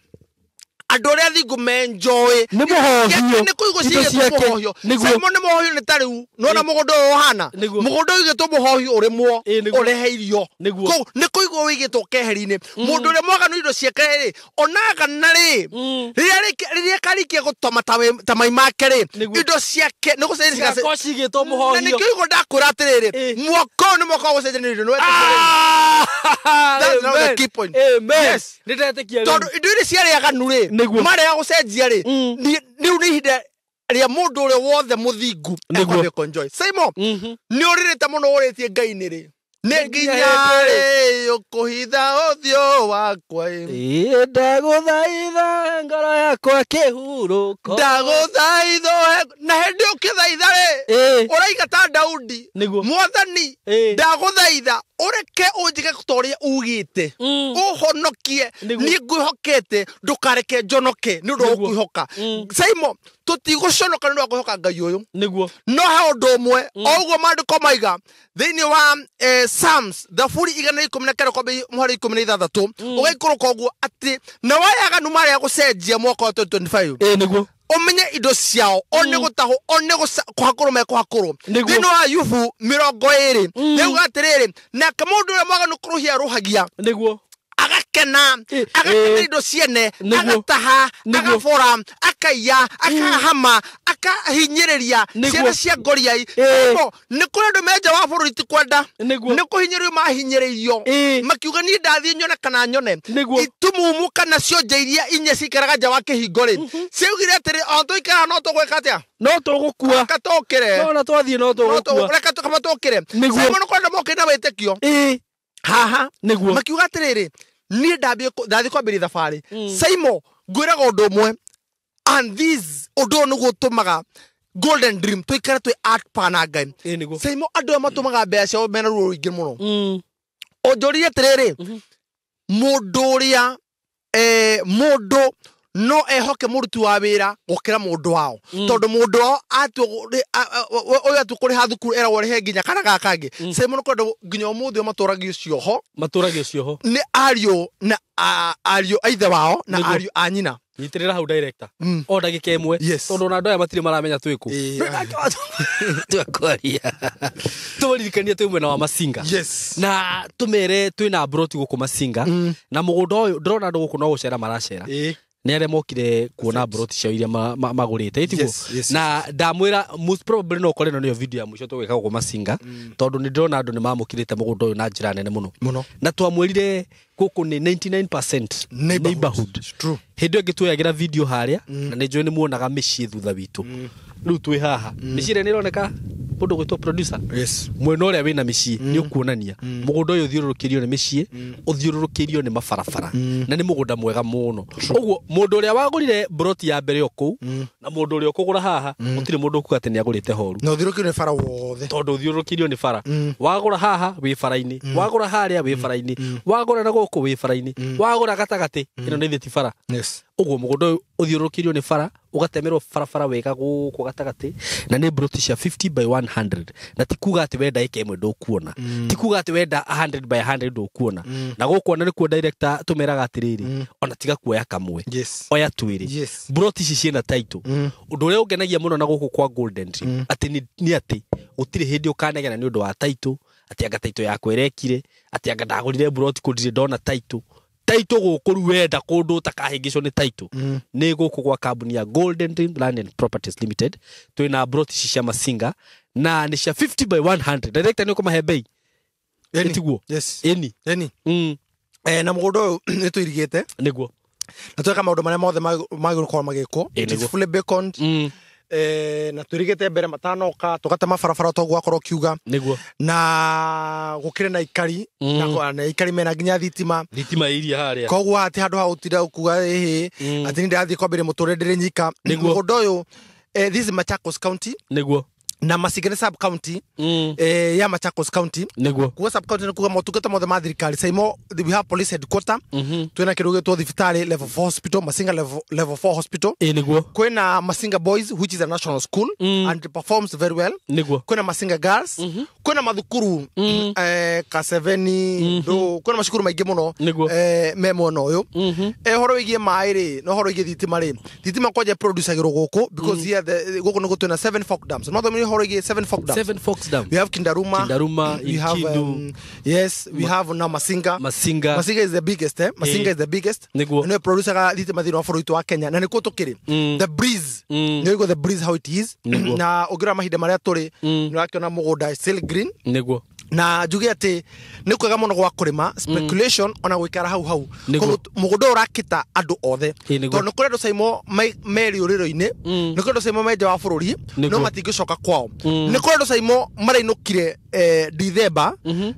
andu aria thingu menjoy ni muhohio ni kuigo ciege muhohio Simon ni muhohio ni tariu nona mugondo ohana mugondo wigetwo muhohio urimwo ureheirio ni kuigo wigetwo keheri-ini mundu uria mwaganu indo cieke ri onaga na ri riria karikie gutoma ta mai make ri indo ciake ni gucenjia cigetwo muhohio ni kuigo ndakwira atiriri mwako ni mwako gucenjia no that's not the key point yes ni ndetekia tondu indo iria ciariaganu ri mare ya gucenjia ri niu ni hinde ria mundu uria wothe muthingu ekwabe enjoy Simon ni uririte muno uritie ngai ni ri ni nginya ri ukuhitha uthio wakwa ndaguthaitha ngoro yakwa kihuruko ndaguthaitha na hindi ukithaitha ri uraiga ta Daudi mwathani ndaguthaitha ureke unjike kutoria ugite uhonokie ni ngwihokete ndukareke njonoke ni undu ukwihoka Simon tutiguconoka ni undu ukwihoka ngai uyu niguo no ha undu umwe oguo mandiko maiga thini wa Psalms the full 119 kwa muhari 16 ugaikoroka oguo ati na wayaga numari ya gucenjia mwaka wa 2025 niguo umenye indo ciao one gutaho one kuhakuru me kuhakuru thino wa Ayubu 20 niuga atiriri na kamundu uria mwaganu kuruhia ruhagia niguo agakena indo ciene agataha agafora akaiya akahama akahinyiriria ciana cia ngoriai ni kuri andu menja wa bururi ti kwenda ni kuhinyiririo mahinyiririo makiuga ni ndathie nyone kana nyone itumumu kana cionje iria inye cikaraga nja wa kihingo ri ciugire atiri onto ikara no tugweka atia no tugukua katokire no na twathie no tugukua reka tukamatokire Simon kwenda moke na wetekio haha niguo makiuga atiriri ni ndathi kwambiri thabari Simon ngwiraga undu umwe and this undu nugu tumaga Golden Dream tuikara twi art pana ngai Simon andu matumaga mbeca o mena ruo ruingi muno onjoria atiriri mundu uria mundu no ehoke muruti wa wira gukira mundu wao tondu mundu wao oyo atukuri hathukuru era wore nginya kana gakangi sai muno kondo nginya umuthi maturagio cioho ni ario na ario aithe wao na ario anyina Nyitirira hau director. O ndagika imwe tondu na ndoya matire maramenya twiku. Twakwaria. Turirikania twi mwena wa Masinga. Na tumere twina broti guku Masinga na mugundo uyu ndrona ndu guku no gucera maracera. Ni are mokire kuona broti cia iria magurite itiguo na ndamwira most probably no kore no niyo video ya mwisho tweka guku Masinga tondu ni ndrona andu ni mamukirite mugundo uyu na njira nene muno na twamwirire guku ni 99% neighborhood. True. Hindu ingi tuyagira video haria na ni njoi ni muonaga micii thutha witu riu twi haha micii ni ironeka mundu gwitwo producer mwena uria wina micii ni ukuonania mugundo uyu thiururukirio ni micii uthiururukirio ni mabarabara na ni mugunda mwega muno uguo mundu uria wagurire broti ya mbere oku na mundu uria ukugura haha utire mundu ukuga ati ni agurite horu no thiururukirio ni bara wothe tondu uthiururukirio ni bara wagura haha wi bara-ini wagura haria wi bara-ini wagura na guku wi bara-ini wagura gatagati ino ni thiti bara uguo mugundo uthiururukirio ni bara ugatemerwo barabara wega guku gatagati na ni broti cia 50 by 100 na tikuga ati wenda ike imwe ndukuona tikuga ati wenda 100 by 100 ndukuona na gukuona ni kuo director tumeraga atiriri ona tiga kuoya kamwe oya twiri broti ici ciena title undu uria ungenagia muno na guku kwa Golden Dream ati ni ati gutire hindi ukanegena ni undu wa title ati anga title yakwa irekire ati anga ndagurire broti kundire ndona title guku wenda kundu takahingicwo ni title ni guku kwa kambuni ya Golden Dream Land and Properties Limited twina broti cia Masinga na ni cia 50 by 100 director ni kumahe bei etiguo eni na mugundo ni tuirigite niguo na tweka maundu maria mothe magurukwa magiko fully beconed na turigete mbere matanoka tugatema barabara togwa korwo kiuga niguo na gukire na ikari na ikari mena nginya thitima iria haria kogwa ati handu ha utira ukuga ati ndi athi kwambire muture ndire nyika mugundo uyu this is Machakos County niguo na Masinga sub county ya Machakos County niguo kuwa sub county kuga motungata mothe ma thirikari saimo we have police headquarter twina kiruge to thibitari level 4 hospital Masinga level 4 hospital niguo kwina Masinga Boys which is a national school and it performs very well niguo kwina Masinga Girls kwina mathukuru Kaseveni do kwina mashukuru maingi muno memo no yo horo wigie mai ri no horo wigie thitima kwaje producer giro guku because here guku ni gutuna 7 folk dams no the horo wigie 7 folk dams we have Kindaruma we have we have now Masinga is the biggest Masinga is the biggest no producer ga thitima thino buru itu wa Kenya na ni ko tukiri the breeze no go the breeze how it is na ugira mahinde maria turi no akiona mugunda still green niguo na jugi ati ni kwega muno gwa kurima speculation ona gwikara hau mugunda urakita andu othe tondu kuri andu saimo meri uriro-ini ni kuri andu saimo meja wa bururi no matingicoka kwao ni kuri andu saimo marainukire December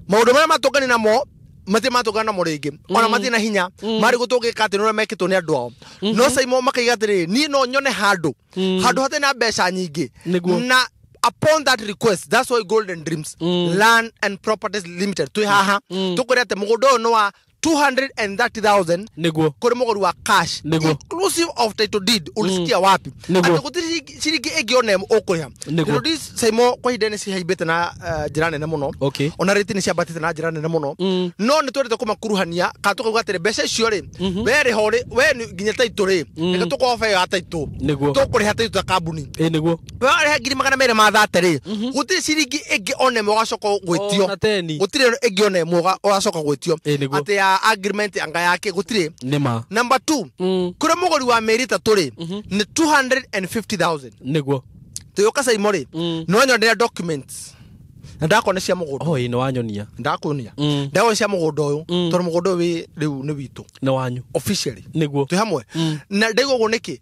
maundu maria matungani namo mati matugana muringi ona mati na hinya mari gutugika ati no mekitwo ni andu ao no saimo makaiga atiri ni no nyone handu hate na mbeca nyingi na upon that request that's why Golden Dreams Land and Properties Limited twi haha tukurete mugundo no wa 230,000 niguo kuri muguru wa cash inclusive of title deed ulisikia wapi ati gutiri ciringi egione ukuriha title deed saimo kwa hidene si haibete na jirani na muno ona rate ni ciabatite na jirani na muno no ni twerete kumakuruhania ka tukuga ati mbeca icio ri were hore we nginya title ri eka tukofa ya title tukuriha title ta kambuni niguo were ngiri magana mere ma thate ri gutiri ciringi egi one mo gacoka gwitio gutiri egione mo gacoka gwitio ati agreement anga yake gutire nima number 2 kure mugori wa merita turi ni 250,000 niguo tuyoka sai mori no nyonera documents ndakone cia mugundo ino wanyonia ndakunia ndago cia mugundo uyu tor mugundo wi riu ni witu na wanyu officially niguo tu hamwe na ndego guniki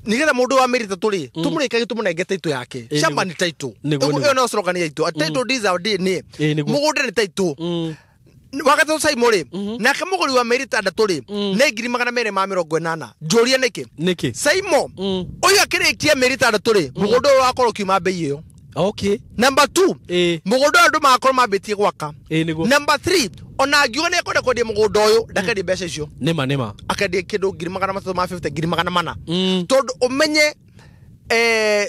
nigetha mundu wa merita turi tumurikage tumunenge title yake shamba ni title uyo no sorokania itu title deeds our DNA mugundo ni title wakati usai mori na kamuguri wa merita ndaturi ne ngiri magana mere ma 80 njoria niki saimo uyu akirikia merita ndaturi mugundo wakoro kiuma bei iyo number 2 mugundo andu makoro mabetie gwaka number 3 ona ngiuga ne kwenda kwendia mugundo uyu ndakari mbeca icio nima ũkendia kĩndũ 350 400 tondũ ũmenye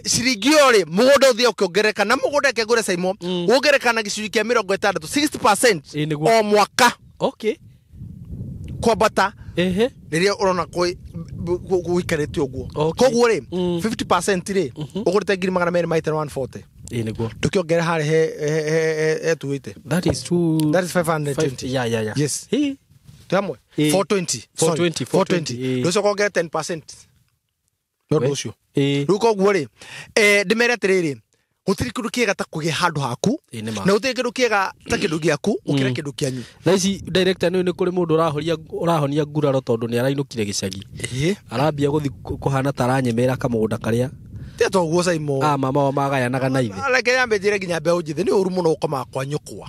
ciringi ore mũgũnda ũthia ũkĩongereka na mũgũnda ũkĩgũre Saimo wongereka na gĩcunjĩ kĩa 60 60% o mwaka kwambata rĩrĩa ũrona gũikarĩte ũguo koguo rĩ 50% rĩ ũgũrĩte 200 maita 140 nĩguo tukĩongera harĩ he tuite that is 520 yeah yes tamwe 420 rũcio kongera 10% nĩũndũ ũcio rĩu koguo rĩ ndĩmere atĩrĩrĩ gũtirĩ kĩndũ kĩega ta kũgĩa handũ haku na gũtirĩ kĩndũ kĩega ta kĩndũ gĩaku ũkĩra kĩndũ kĩanyu na ici director nĩ kũrĩ mũndũ ũrahonia nguraro tondũ nĩ arainũkire gĩcagi arambia gũthi kũhana taranyemera kamũgũnda karĩa Teto guo Saimo. Mama wa magayanaga na ithe. Aleke yambe njire nginya mbeũ njĩthĩ nĩ ũru mũno ũkoma kwa nyũkwa.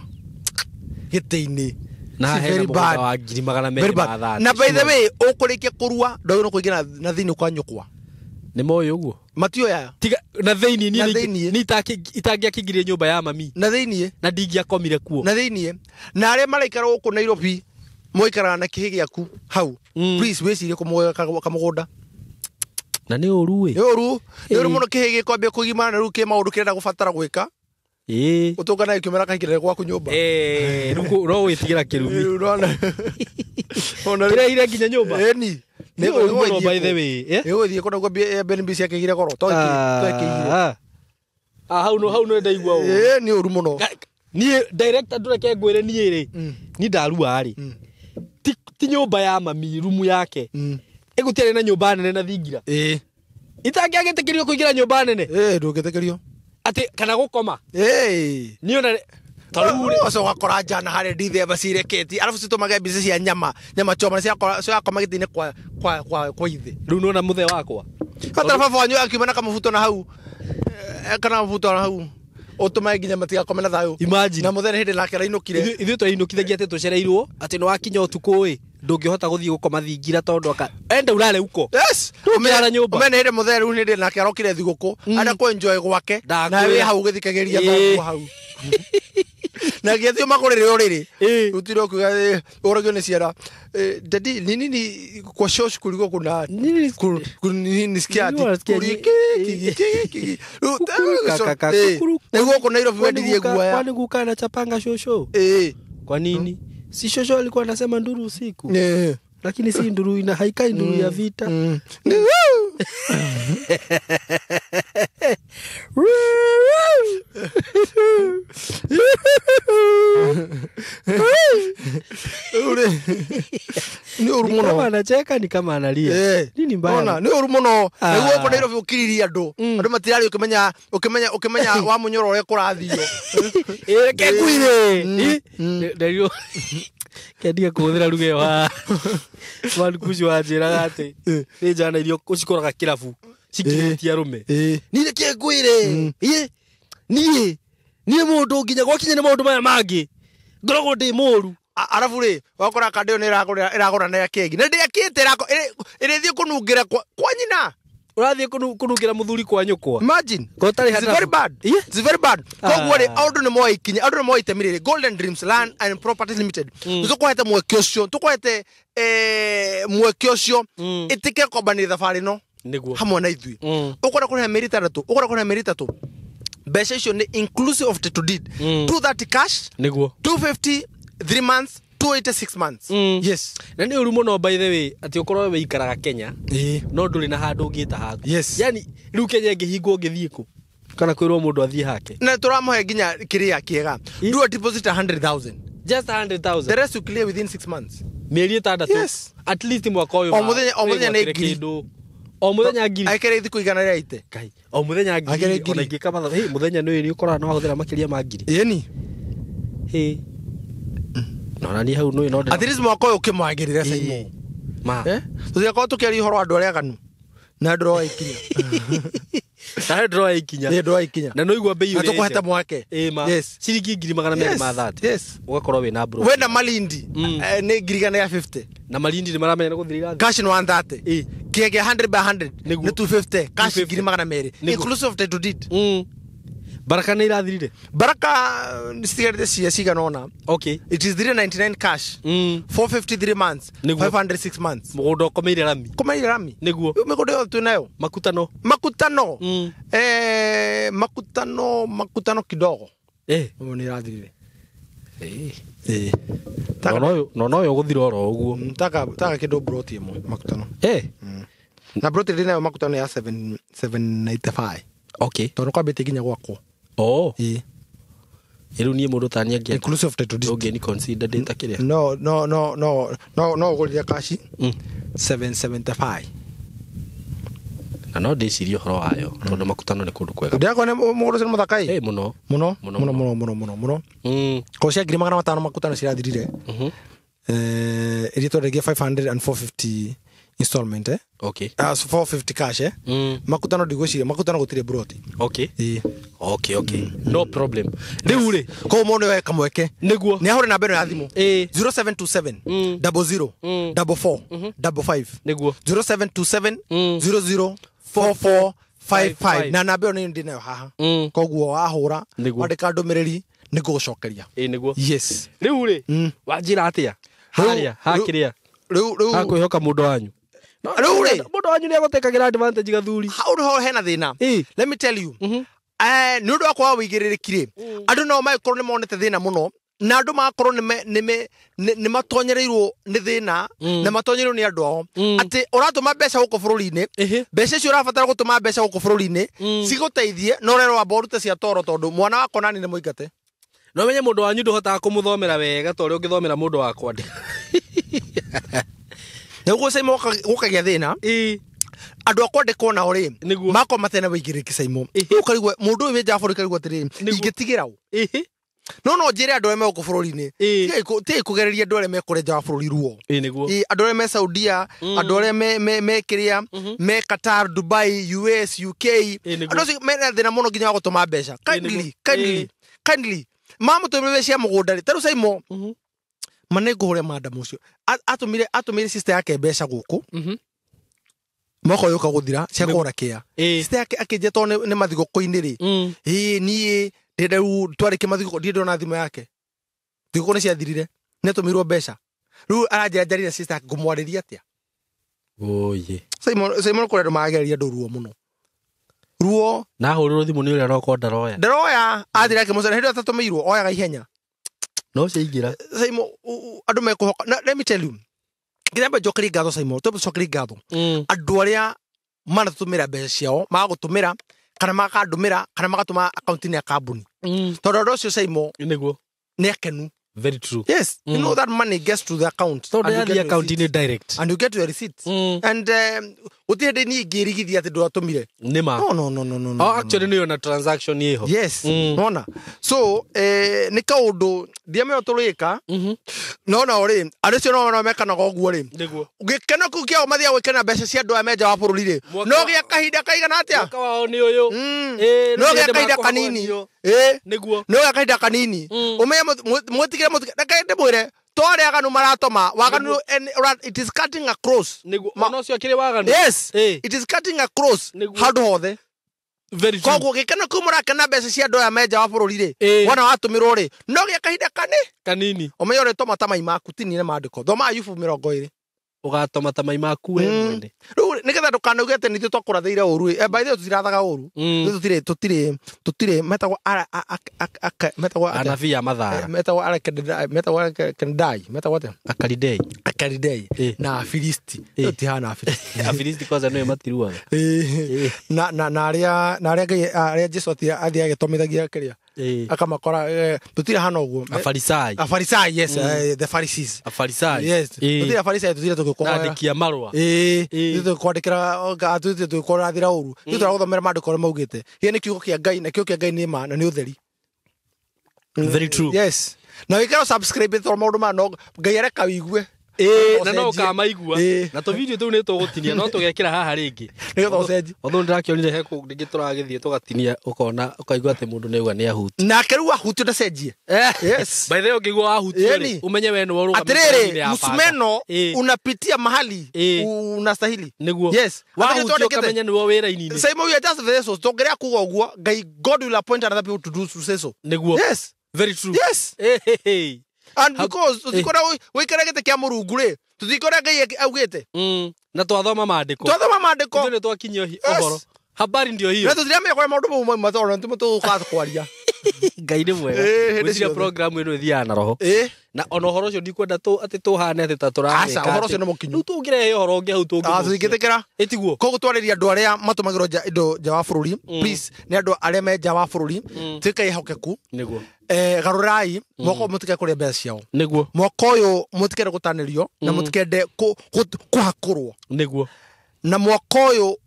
Gĩtĩ-inĩ. Na hena mũgũnda wa 230. Na by the way ũkũrĩkia kũrua ndũgĩrwo kũingĩra na thĩinĩ kwa nyũkwa. Nĩ moyo ũguo. Matio ya. Tiga na thĩinĩ ni itangĩakingire nyũmba ya mami. Na thĩinĩ. Na ndingĩakomire kuo. Na thĩinĩ. Na arĩa maraikara gũkũ Nairobi moikaraga na kĩhĩ gĩaku hau. Please wĩcirie kũmũgeka kamũgũnda. Na nĩ ũru we. Nĩ ũru mũno kĩhĩ gĩkwambia kũgimana na rĩu kĩ maũndũ kĩrenda gũbatara gwĩka. Ũtũngana ikĩmera kaingĩrĩra gwaku nyũmba. Rĩu no gwĩtigĩra kĩrumi. Ona kĩrehire nginya nyũmba. Ni. Nĩ ũru mũno by the way. Gũthiĩ kũna gwambia Airbnb ciakĩgire goro. Twekĩire. Hau no ndaigua ũũ. Nĩ ũru mũno. Niĩ director ndũreke ngwĩre niĩ rĩ. Ni ndarua rĩ. Ti nyũmba ya mami rumu yake. Egũtiarĩ na nyũmba nene na thingira. Itangĩagĩtĩkĩrio kũingĩra nyũmba nene. Ndũngĩtĩkĩrio. Atĩ kana gũkoma. Niĩ ona taruri oso wakora jana hare ndithe bacireketi alafu citomage mbica cia nyama choma cia koma gĩtĩ-inĩ kwa ithe. Rĩu nona mũthe wakwa. Hata baba wanyu akiumana kamũbuto na hau. Kana mũbuto na hau. Ũtũmaye nginya matigakome na thayũ. Imagine. Na mũthenya hĩndĩ nake arainũkire. Ithuĩ twainũkithagia atĩ tũcereirwo atĩ nĩ wakinya ũtukũ ĩ ndũngĩhota gũthiĩ gũkoma thingira tondũ enda urare uko. Yes. Ũmena nyũmba. Ũmena hĩndĩ mũthenya rĩu hĩndĩ nake arokire thigũkũ. Anda ku enjoy gwake. Na wĩ hau gĩthikagĩria thagũ hau. Na gĩathio makũrĩre ũrĩrĩ. Utiro kuga ũragio nĩ ciara. Daddy nini kwa shosh kuliko kuna nini skiati. Niguo kuna Nairobi wendirie guaya. Kwani guka na chapanga shosho? Kwa nini? Si shosho alikuwa anasema nduru usiku. Lakini si nduru ina haikai nduru ya vita. Ni ũru mũno. Kama anacheka ni kama analia. Nini mbaya? Ona ni ũru mũno. Nĩguo kwa Nairobi ũkiriria andũ matirari ukimenya wa munyoro ũrĩa kũrathio. Kekuire. Ndio. Kendia kuhũthĩra ruga ĩyo wa Marcus wanjĩraga atĩ nĩ njana irio ũcikoraga kĩrabu cikĩhutia arũme. Niĩ kengwĩre. Niĩ mũndũ nginya gwakinya nĩ maũndũ maya mangĩ ngoragwo ndĩ mũru. Arabu rĩ wakora kandeo nĩ ĩragũra na kĩngĩ na ndĩakĩte ĩrĩthiĩ kũnungĩra kwa nyina. Ũrathiĩ kũnungĩra mũthuri kwa nyũkwa. Imagine. It's very bad. It's very bad. Koguo rĩ andũ nĩ moikinya andũ nĩ moite mirĩrĩ Golden Dreams Land and Properties Limited. Tũkwahete mweke ũcio tũkwahete mweke ũcio ĩtĩke kombanĩ thabarĩ no hamwe na ithuĩ. Ũkora kũrĩha mĩeri 3 mbeca icio nĩ inclusive of title deed. 230 cash. Nĩguo. 250 3 months. 286 months. Yes. Na nĩ ũru mũno by the way atĩ ũkorwo wĩikaraga Kenya. No ndũrĩ na handũ ũngĩta haku. Yes. Yani rĩu Kenya ĩngĩhingwo ũngĩthiĩ kũ? Kana kwĩrwo mũndũ athiĩ hake. Na tũramũhe nginya kĩrĩa kĩega. Do a deposit 100,000. Just 100,000. The rest you clear within 6 months. Mĩeri 6. Yes. At least mwaka ũyũ. O mũthenya nĩ ngiri. O mũthenya ngiri. Aikare thikũ igana rĩa ite. Kai. O mũthenya ngiri. Ona ingĩka matha. Hey mũthenya nĩ ũkoraga no ahũthĩra makĩria ma ngiri. Yeni. Hey. No ni hau no at least mwaka ũyũ ũkĩmwagĩrĩra Saimo. Ma. Tũtigakorwo tũkĩaria ũhoro wa andũ arĩa aganu. Na andũ arĩa ikinya. Na andũ arĩa ikinya. Nĩ andũ arĩa ikinya. Na no igua bei ũrĩa. Na tũkũhete mwake. Yes. Ciringi 230. Yes. Ũgakorwo wĩna bro. Wenda Malindi. Nĩ ngiri igana rĩa 50. Na Malindi nĩ maramenya na gũthirira. Cash ni 130. Kĩngĩ 100 by 100 nĩ 250. Cash ngiri 200. Inclusive of title deed. Baraka nĩ irathirire. Baraka nĩcitigarĩte cia cigana ũna. Okay. It is 399 cash. 453 months. 506 months. Mũgũnda ũkomeire rami. Komeire rami. Nĩguo. Mĩgũnda yothe twĩnayo. Makutano. Makutano kidogo. Nĩ irathirire. No yo gũthira oro ũguo. Taka kĩndũ broti ĩmwe makutano. Na broti ndĩnayo makutano ya 795. Okay. Tondũ kwambĩte nginya gwakwo. Rĩu niĩ mũndũ tania ngĩa. Inclusive of title deed. Ũngĩni consider data kĩrĩa. No ũgũrire kashi 775. Na no ndĩcirie ũhoro wayo tondũ makutano nĩ kũndũ kwega. Ndĩrakwo nĩ mũgũrũ cĩ mũthakai? Mũno. Ko cia 500 makutano cirathirire. Ĩrĩa twendagia 500 and 450 installment. Okay. 450 cash. Makutano ndigwĩciria makutano gũtirĩ broti. Okay. No problem. Rĩu rĩ ko mũndũ oe kamweke nĩguo nĩ ahũre namba ĩno ya thimũ 0727 00 44 55 nĩguo 0727 00 4455 na namba ĩyo nĩ ndĩnayo haha koguo wahũra wandĩka ndũmĩrĩri nĩ ngũgũcokeria nĩguo. Yes. Rĩu rĩ wanjĩra atĩa harĩa hakĩrĩa rĩu hakwĩhoka mũndũ wanyu mũndũ wanyu nĩ agũtekagĩra advantage gathuri hau nĩho hena thĩna. Let me tell you nĩ ũndũ wa kwaga wĩigĩrĩrĩki rĩ andũ nao magĩkorwo nĩ monete thĩna mũno na andũ magakorwo nĩ matonyereirwo nĩ thĩna na matonyereirwo nĩ andũ ao atĩ ũratũma mbeca gũkũ bũrũri-inĩ mbeca icio ũrabatara gũtũma mbeca gũkũ bũrũri-inĩ cigũteithie no rero wamba ũrute cia toro tondũ mwana wakwa nani nĩ mũingate. No menye mũndũ wanyu ndũhotaga kũmũthomera wega ta ũrĩa ũngĩthomera mũndũ wakwa ndĩ. Nĩguo Saimo gũkagĩa thĩna andũ akwa ndĩkona ũrĩ makwa matena wĩigĩrĩrĩki Saimo ũkarigwo mũndũ ũyũ nja bũrũri karigwo atĩrĩ ingĩtigĩra ũ no njĩre andũ arĩa me gũkũ bũrũri-inĩ tiga kũgereria andũ arĩa me kũrĩa nja wa bũrũri ruo andũ arĩa me Saudia andũ arĩa me kĩrĩa me Qatar Dubai US UK andũ acio mena thĩna mũno nginya wa gũtũma mbeca kindly mamũtũmĩre cia mũgũnda rĩ tarũ Saimo manengũhũre madam ũcio atũmire sister yake mbeca gũkũ mwaka ũyũ ũkagũthira cia kũgũra kĩa sister yake akĩnjia tondũ nĩ mathigũkũ-inĩ rĩ niĩ ndĩrenda rĩu twarĩkie mathigũkũ ndirĩ ndona thimũ yake thigũkũ nĩ ciathirire nĩ atũmĩirwo mbeca rĩu aranjarire sister yake ngũmwarĩria atĩa Saimo kũrĩa andũ maragereria andũ ruo mũno ruo na hũrĩrwo thimũ nĩ ũrĩa arokorwo ndaroya athira akĩmũcera hĩndĩ ĩyo atatũmĩirwo oyaga ihenya no ciaingĩra Saimo andũ mekũhoka let me tell you ngĩamba njokerie ngatho Saimo tũcokerie ngatho andũ arĩa manatũmĩra mbeca ciao magagũtũmĩra kana makandũmĩra kana magatũma akaunti-inĩ ya kambuni tondũ andũ acio Saimo nĩguo nĩ akenu. Very true. Yes, you know that money gets to the account. So they are the account in direct. And you get your receipts. And utihende ni ngirigithia ati ndwatumire. Nima. No. Oh, actually no na transaction yeho. Yes. Nona. So ni kaundu ndiame otorika. No ori arecio no mekana goguo ri. Niguo. Ugikena ku kia mathia gwikena mbeca cia andu ameja wa bururi ri. No gia kahinda kaigana atia? Mwaka wao ni uyu. No gia kahinda kanini. Niguo. No gia kahinda kanini. Umeya mutikire ndakaende mwire tore aganu maratoma waganu it is cutting across. Ono cio kire waganu. Yes. It is cutting across. Handu hothe. Very true. Koguo gikena ku murakena mbeca cia andu ameja wa bururi ri. Wana watumirwo ri. No gia kahinda kanini. Umeya ore toma tamai maku tinire mandiko. Thoma Ayubu 20 ugatoma tamai maku we mwende riu nigetha ndukanauge ati nithu twakũrathĩire ũru by the way tũtirathaga ũru tutire metagwo anavia mathara metagwo akaridei na afilisti tutihana afilisti kwanza nĩwe matiruaga na arĩa Jesu athiĩ agĩtomithagia kĩrĩa akamakora tutire hana ũguo afarisai yes the Pharisees afarisai yes tutire afarisai tutire kwandĩkia marũa kwandĩkĩra atutire twĩkũrathĩra ũru tũtũragũthomera maandĩko ũrĩa maugĩte gĩ nĩ kiugo kĩa Ngai na kiugo kĩa Ngai nĩ ma na nĩ ũtheri. Very true. Yes. Na wĩkĩra subscribe tondũ maũndũ ma no Ngai areka wĩigue na no kamaigua na to video tu ne tugutinia no tugekira haha ringi nigetha ucenji otho ndirakionire heko ndingi turagithie tugatinia ukona ukaigua ati mundu neugua ni ahuti nake riu ahutio ndacenjie yes by the way ukigwa ahutio ri umenye we ni woruga atiriri musumeno unapitia mahali unastahili niguo yes wahutio kamenya ni wo wira inini Simon you just for so tongeria kuga uguo God will appoint another people to do so niguo yes very true yes and because utikora wikaragete kia murungu ri tutikora ngai augite na twathoma maandiko ndio twakinyio ohoro habari ndio hiyo na tuthiria kwa maundu mo matoro ntimo tukaza kwaria ngai ni mwega gwiciria program ino ithia na roho na ono horo cio ndikwenda ati tuhane ati taturanga asa horo cio no mukinyu nu tungire horo nge hau tungi tugitekera etiguo kogu twariria andu aria matumagiro indo nja wa bururi please ni andu aria me nja wa bururi tikai hokeku niguo garurai mwako mutike kuria mbeca ciao niguo mwako uyu mutikere gutanirio na mutikende kuhakurwo niguo na mwako uyu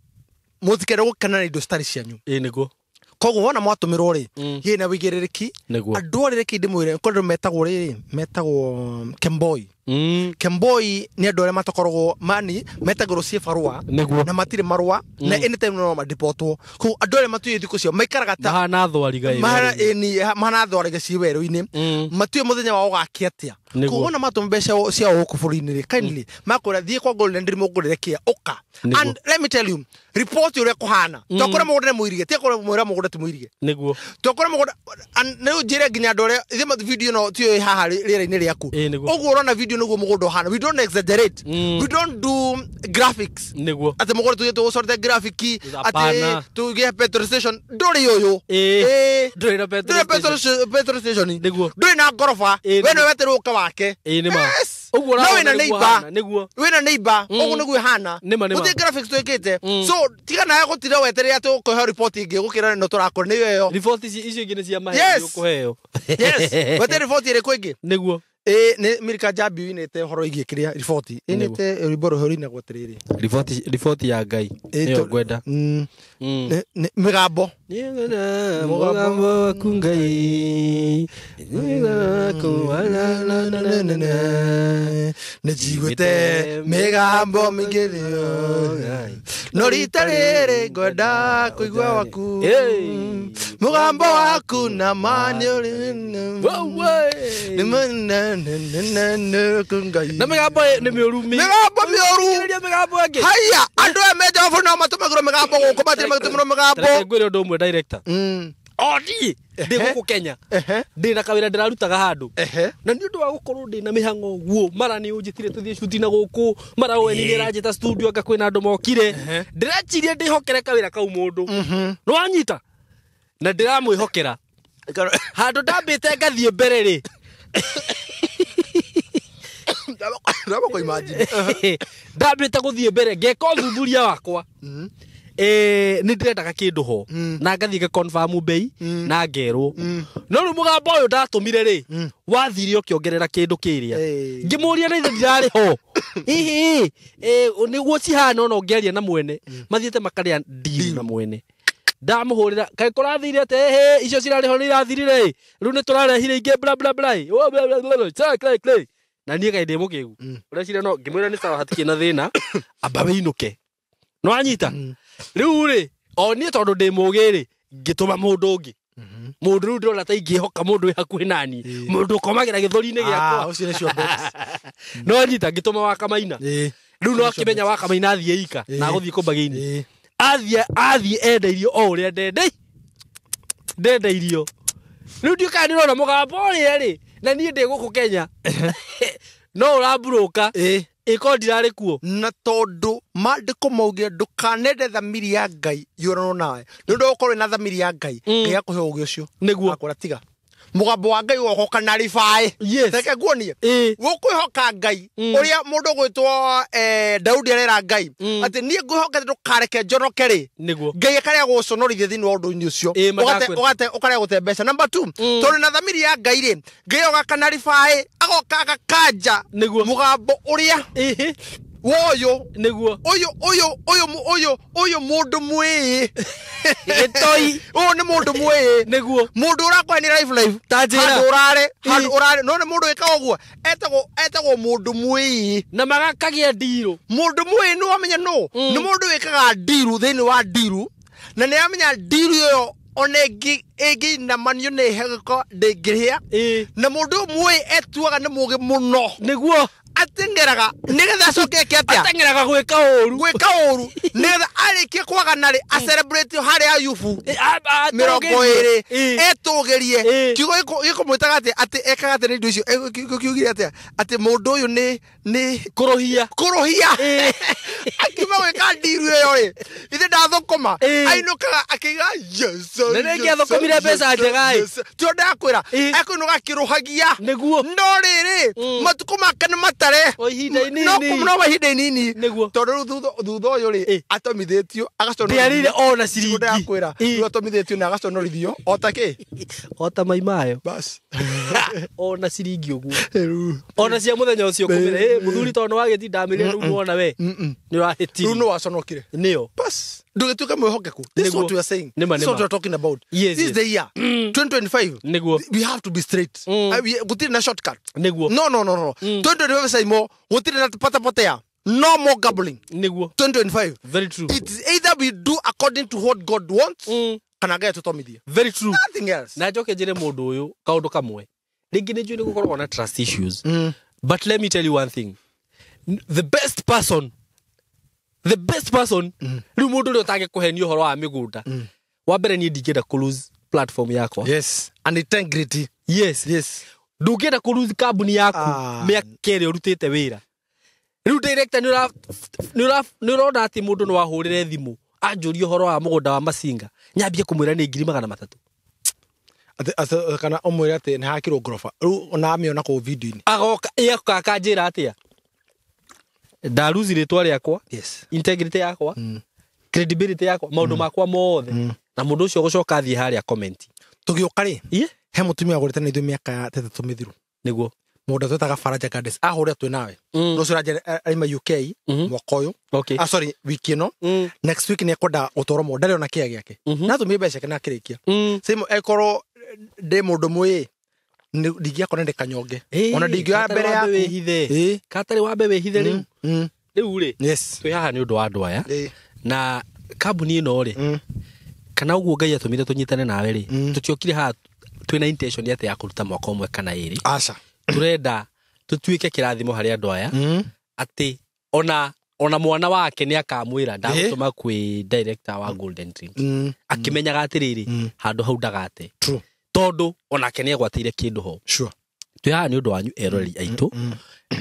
mutikere gukana indo stari cianyu niguo kogu wona mwatumirwo ri hii na wigiririki niguo andu aria kindi mwire kondo metagwo Kemboi Kemboi ni andu aria matakoragwo mani metagwo cibarua na matire marua na anytime no madipotwo ko andu aria matuye thiku cio maikaraga ta mahana thwari gai mahana thwari gai ciweru-ini matuye muthenya wa ugakia atia ko wona matumbeca cia uku buri-ini ri kindly makora thie kwa Golden Dream ugurire kia uka and let me tell you report uria kuhana tokora mugure muirige tekora mwira mugure ti muirige niguo tokora mugure ne njire nginya andu aria thima video no tio haha rira-ini riaku uguo urona video niguo mugundo hana we don't exaggerate we don't do graphics niguo ate mugure tu sorte graphic ate tu ge petrol station ndori yoyo ndori na petrol station niguo ndori na gorofa wena weteru ka wake ni ma uguo no wena neighbor niguo wena neighbor uguo niguo hana uti graphics twekete so tiga na gutira wetere atu ko report ingi gukira no turakora ni yo report icio ingine cia mahe ukuheo yes wetere report ire kwingi niguo ne Mirika Jabi inete horo igikiria report inete riboro hori na gwatiriri report ya ngai niyo gwenda migambo mugambo waku ngai nejigwete migambo migirio no ritariri gwenda kuigwa waku mugambo waku na manyuri na migambo ni miuru migambo enge haya andu emeja wafu no matumagiro migambo guko matire matumiro migambo ngwire ndu umwe director odi ndi guku Kenya ndi na kawira ndirarutaga handu na ni ndu wa gukorwo ndi na mihango guo mara ni unjitire tuthie shuti na guku mara we ni rajeta studio aka kwina andu mokire ndirachirie ndihokere kawira kau mundu no anyita na ndiramwihokera handu ndambite ngathie mbere ri ndaba ko imagine ndambite guthie mbere ngeka uthuthuria wakwa ni ndirendaga kindu ho na ngathie ga confirm bei na ngerwo no ru mugambo uyu ndatumire ri wathire ukiongerera kindu kiria ngimuria na ithe ndirari ho hihi niguo cihana no ngeria na mwene mathiete makaria deal na mwene ndamuhurira kai kurathire ate icio cirari ho ni irathirire riu ni turarehire inge bla bla bla clay na nie gaide mukigu uracira no ngimwira ni sawa hatikina thina amba winuke no anyita riu ri o nie tondu ndi mugiri ngituma mundu ungi mundu riu ndona ta ingihoka mundu hakuhi nani mundu komagira githori-ini giakwa ucio ni cio box no anyita ngituma wa Kamaina riu no akimenya wa Kamaina athie ika na guthie kumbagini athie endeirio o uria ndendeirio riu ndika ndirona mugambo ri na nie ndi guku Kenya no uraburuka iko ndirari kuo na tondu mandiko mauge ndukanende thamiri ya ngai yurano nawe ndu ukorwe na thamiri ya ngai ngai akuhe ugi ucio niguo akora tiga mugambo wa ngai wohoka na ribai teke guonie gukwihoka ngai uria mundu gwitwo Daudi arera ngai ati nie ngwihoka ndukareke njonoke ri ngai akaria guconorithie thini wa undu-ini ucio ukaria gute mbeca number 2 tondu na thamiri ya ngai ri ngai oga kana ribai agoka agakanja mugambo uria woyo niguo oyo mundu mwi gitoi ni mundu mwi niguo mundu urakwa ni live Tajira. handu urare no ni mundu eka ogwo etagwo mundu mwi na magakagia ndiro mundu mwi no amenya no ni mundu wekaga ndiru thini wa ndiru na ni amenya ndiru yo onegi egi na manyo ne heko ndingihia na mundu mwi etuaga ni mugi muno niguo atengeraga nigetha acoke atia atengeraga gwika uru nigetha arikie kwagana ri a celebrate hari ayubu 20 etugerie kiugo gikumwitaga ati ekaga ati ndio icio kiugire ati mundu uyu ni kuruhia akima gwika ndiru yo ri ithe ndathokoma ainukaga akiga yeso nene ngiathokomire mbeca njegai tio ndakwira ekunuga kiruhagia niguo no riri matuko make ni matare no mahinda nini tondu thutha uyu ri atomithitio agaconorithio ona ciringi ndakwira atomithitio na agaconorithio otake ota maimayo bas ona ciringi uguo ona cia muthenya ucio kumire muthuri tondu wagiti ndamire ru muona we ni rahitiri no waconokire nio bas ndugituke mwihokeku this is what we are saying this is what we are talking about yes, this is the year 2025 niguo we have to be straight gutiri na shortcut niguo no 2025 saimo gutiri na patapotea no more gambling niguo 2025 very true it is either we do according to what God wants kana gaya tutomithia very true nothing else na njoke njire mundu uyu kaundu kamwe ringi ni njui ni gukorwo na trust issues but let me tell you one thing the best person riu mundu ri utange kuhenia uhoro wa migunda wa mbere ni ndingenda ku lose platform yakwa yes and integrity yes ndungenda ku lose company yaku miakere urutite wira riu director ni urona ati mundu no wahurire thimu anjuri uhoro wa mugunda wa masinga nyambie kumwira ni 300 kana omwira ati ni hakirwo ngoroba riu ona amiona ku video ini agoka akanjira atia ndaruzi ritwa riakwa yes integrity yakwa credibility yakwa maundu makwa mothe na mundu ucio gucoka thie haria comment tugiuka ri he mutumia agurite na ithu miaka 3 mithiru niguo mundu twetaga Faraja Gardens ahurire twi nawe rucio raje arima UK mwaka uyu okay sorry wiki no next week ni ekwenda gutoro mo ndari ona kia giake na tumire mbeca kana kirikia simo ekoro de mundu mwi ndigia kone ndekanyonge ona ndigia mbere ya wihithe katari wa mbe wihithe riu ri yes twi haha ni undu wa andu aya na kambuni ino ri kana uguo Ngai atumire tunyitane nawe ri tutiokire haha twina intention yate ya kuruta mwaka umwe kana iri aca turenda tutuike kirathimo hari andu aya ati ona mwana wake ni akamwira ndagutuma kwi director wa Golden Dreams akimenyaga atiriri handu hau ndagate true tondu onake ni agwatire kindu ho sure twi haha ni undu wanyu erori aitu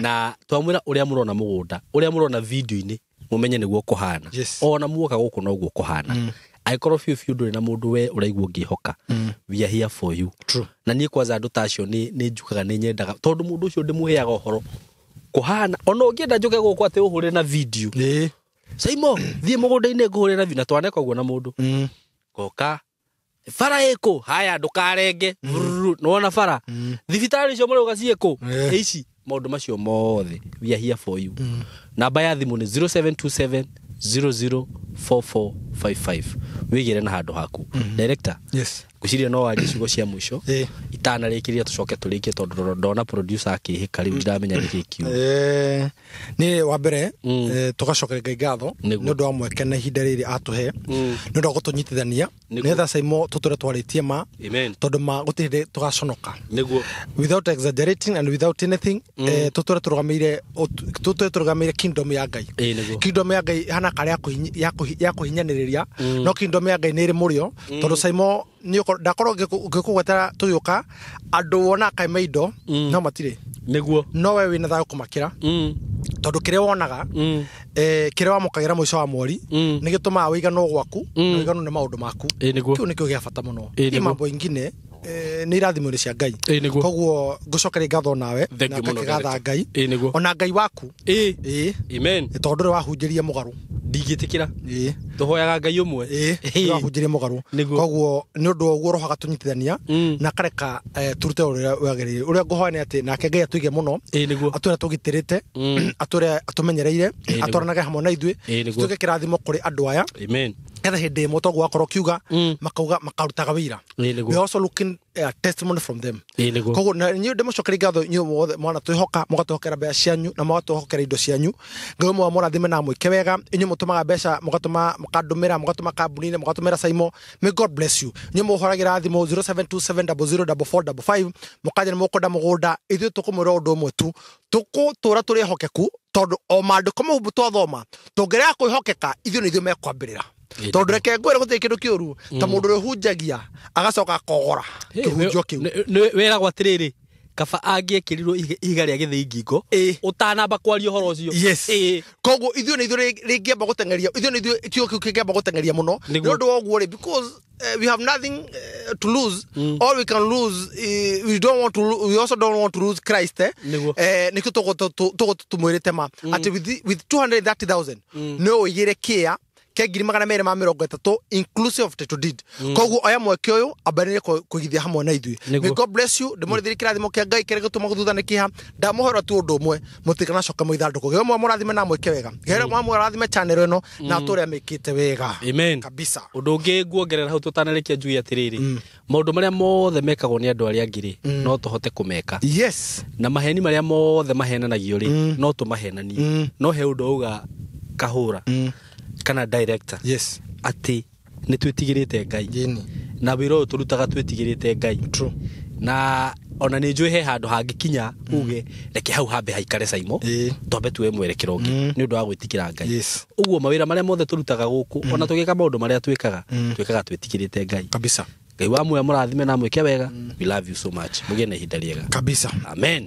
na twamwira uria murona mugunda uria murona video ini mumenye niguo kuhana ona muoka guku no guo kuhana aikorwo fiu nduri na mundu we uraigua ngihoka we are here for you true na nie kwanza andu tacio ni njukaga ni nyendaga tondu mundu ucio ndimuheaga uhoro kuhana ona ungienda njuke guku ati uhure na video saimo thie mugunda-ini nguhure na video na twaneka uguo na mundu goka fara eko haya ndukarenge nona fara thibitari cio muruga cieko ici maundu macio mothe we are here for you namba ya thimu ni 0727 004455 wigire na handu haku director yes guciria no waje ciugo cia mwisho itana rikiria tucoke turikie tondu ndona producer akihika riu ndiramenya rikikiu ni wa mbere tugacokera Ngai ngatho ni undu wa mweke na ihinda riri atuhe ni undu wa gutunyitithania netha saimo tuture twaritie ma tondu ma gutire tugaconoka niguo without exaggerating and without anything tuture turugamire kingdom ya Ngai kingdom ya Ngai hana karia ya kuhinyaniriria no kingdom ya Ngai ni ri murio tondu saimo ni ndakorwo ngikugwetera tuyuka andu wona kaimaido no matire niguo no we wina thayo kumakira tondu kire wonaga kire wa mukagira mwisho wa mweri ni gituma wigano gwaku na wigano ni maundu maku kiu nikio gia bata muno ni mambo ingine nä irathimo cia Ngai niguo koguo ngucokeria ngatho nawe Thank you na muno, ngagatha Ngai niguo ona Ngai waku amen tondu ri wahunjirie mugaru ndigĩtĩkĩra tũhoyaga Ngai ũmwe wahunjirie mugaru koguo nĩ ũndũ ũguo roho agatunyitithania na kareka turute ũrĩa wagĩrĩire ũrĩa ngũhoya nĩ atĩ nake Ngai atũige mũno atwĩre tũgitĩrĩte atwĩre atũmenyereire atwaranage hamwe na ithuĩ tuĩke kĩrathimo kũrĩ andũ aya amen etha hĩndĩ ĩmwe toguo akorwo kiuga makauga makarutaga wĩra we also looking testimony from them koguo niĩ ndĩmũcokeria ngatho inyuĩ mwana twĩhoka mũgatũhokera mbeca cianyu na mũgatũhokera indo cianyu Ngai ũmwe mũrathime na mwĩke wega inyuĩ mũtũmaga mbeca mũkandũmĩra mũgatũma kambuni-inĩ mũgatũmĩra Saimo may God bless you inyuĩ mũhoragĩra thimũ 0727004455 mũkanjĩra nĩ mũkwenda mũgũnda ithuĩ tũkũmwĩra ũndũ ũmwe tu tũkũtũũra tũrĩ ehokeku tondũ o maandĩko mau twathoma tũngĩrega kwĩhokeka ithuĩ nĩ ithuĩ mekwambĩrĩra tondu reke ngwĩre gũtirĩ kĩndũ kĩũru ta mũndũ ũrĩa ũhunjagia agacoka akogora kĩhunjio kĩu wĩragwo atĩrĩrĩ kaba angĩekĩrirwo ihiga rĩa gĩthĩi ngingo ũtanamba kwaria ũhoro ũcio koguo ithuĩ nĩ ithuĩ rĩngĩamba gũteng'eria ithuĩ nĩ ithuĩ kiugo kĩu kĩngĩamba gũteng'eria mũno nĩ ũndũ wa ũguo rĩ because we have nothing to lose all we can lose we also don't want to lose Christ nĩkĩo tũmwĩrĩte ma atĩ with 230,000 no ũigĩre kĩa kegiri magana mere ma 30 inclusive of title deed koguo oya mweke ũyũ ambanĩre kũigithia hamwe na ithuĩ may God bless you ndĩmũrĩthĩrie kĩrathimo kĩa Ngai kĩrĩa gĩtũma gũthuthanĩkia ndamũhoera tu ũndũ ũmwe mũtikanacoka mũithandũkũ gĩo mwe mũrathime na mweke wega gĩo mwe mũrathime channel ĩno na tũrĩa mĩkĩte wega amen kabisa ũndũ ũngĩ nguongerera hau tũtanarĩkia njui atĩrĩrĩ maũndũ marĩa mothe mekagwo nĩ andũ arĩa angĩ no tũhote kũmeka na maheni marĩa mothe mahenanagio rĩ no tũmahenanie no he ũndũ auga Kahũra kana director ati nĩ twĩtigĩrĩte Ngai na wĩra ũyũ tũrutaga twĩtigĩrĩte Ngai na ona nĩ njũĩ he handũ hangĩkinya uge reke hau hambe haikare Saimo twambe tuwe mwerekero ũngĩ nĩ ũndũ wa gwĩtigĩra Ngai ũguo mawĩra marĩa mothe tũrutaga gũkũ ona tũgĩka maũndũ marĩa twĩkaga twĩtigĩrĩte Ngai kabisa Ngai wa muoyo mũrathime na mwĩke wega we love you so much mũgĩe na ihinda rĩega kabisa amen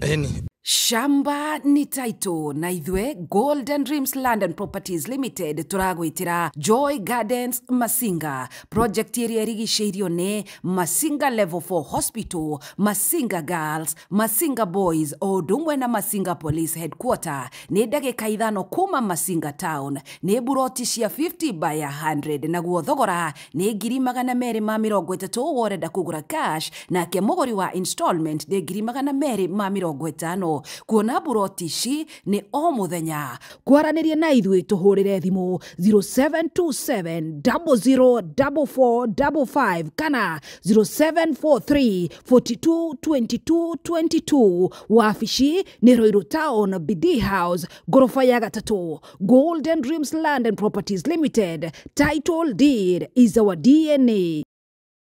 Shamba ni taito na ithwe Golden Dreams Land and Properties Limited turagwitira Joy Gardens Masinga project area rigiceirio ne Masinga Level 4 Hospital, Masinga Girls, Masinga Boys o dumwe na Masinga Police Headquarter ne ndagĩka ithano kuma Masinga Town ne buroti cia 50 by 100 na guothogora ne 230 woreda kugura cash na ke mũgũri wa installment ne 250 kuona buroti ici ni o muthenya kwaranĩria na ithuĩ tũhũrĩre thimũ 0727004455 kana 0743422222 wabici nĩ Ruiru Town BD House gorofa ya 3 Golden Dreams Land and Properties Limited title deed is our DNA.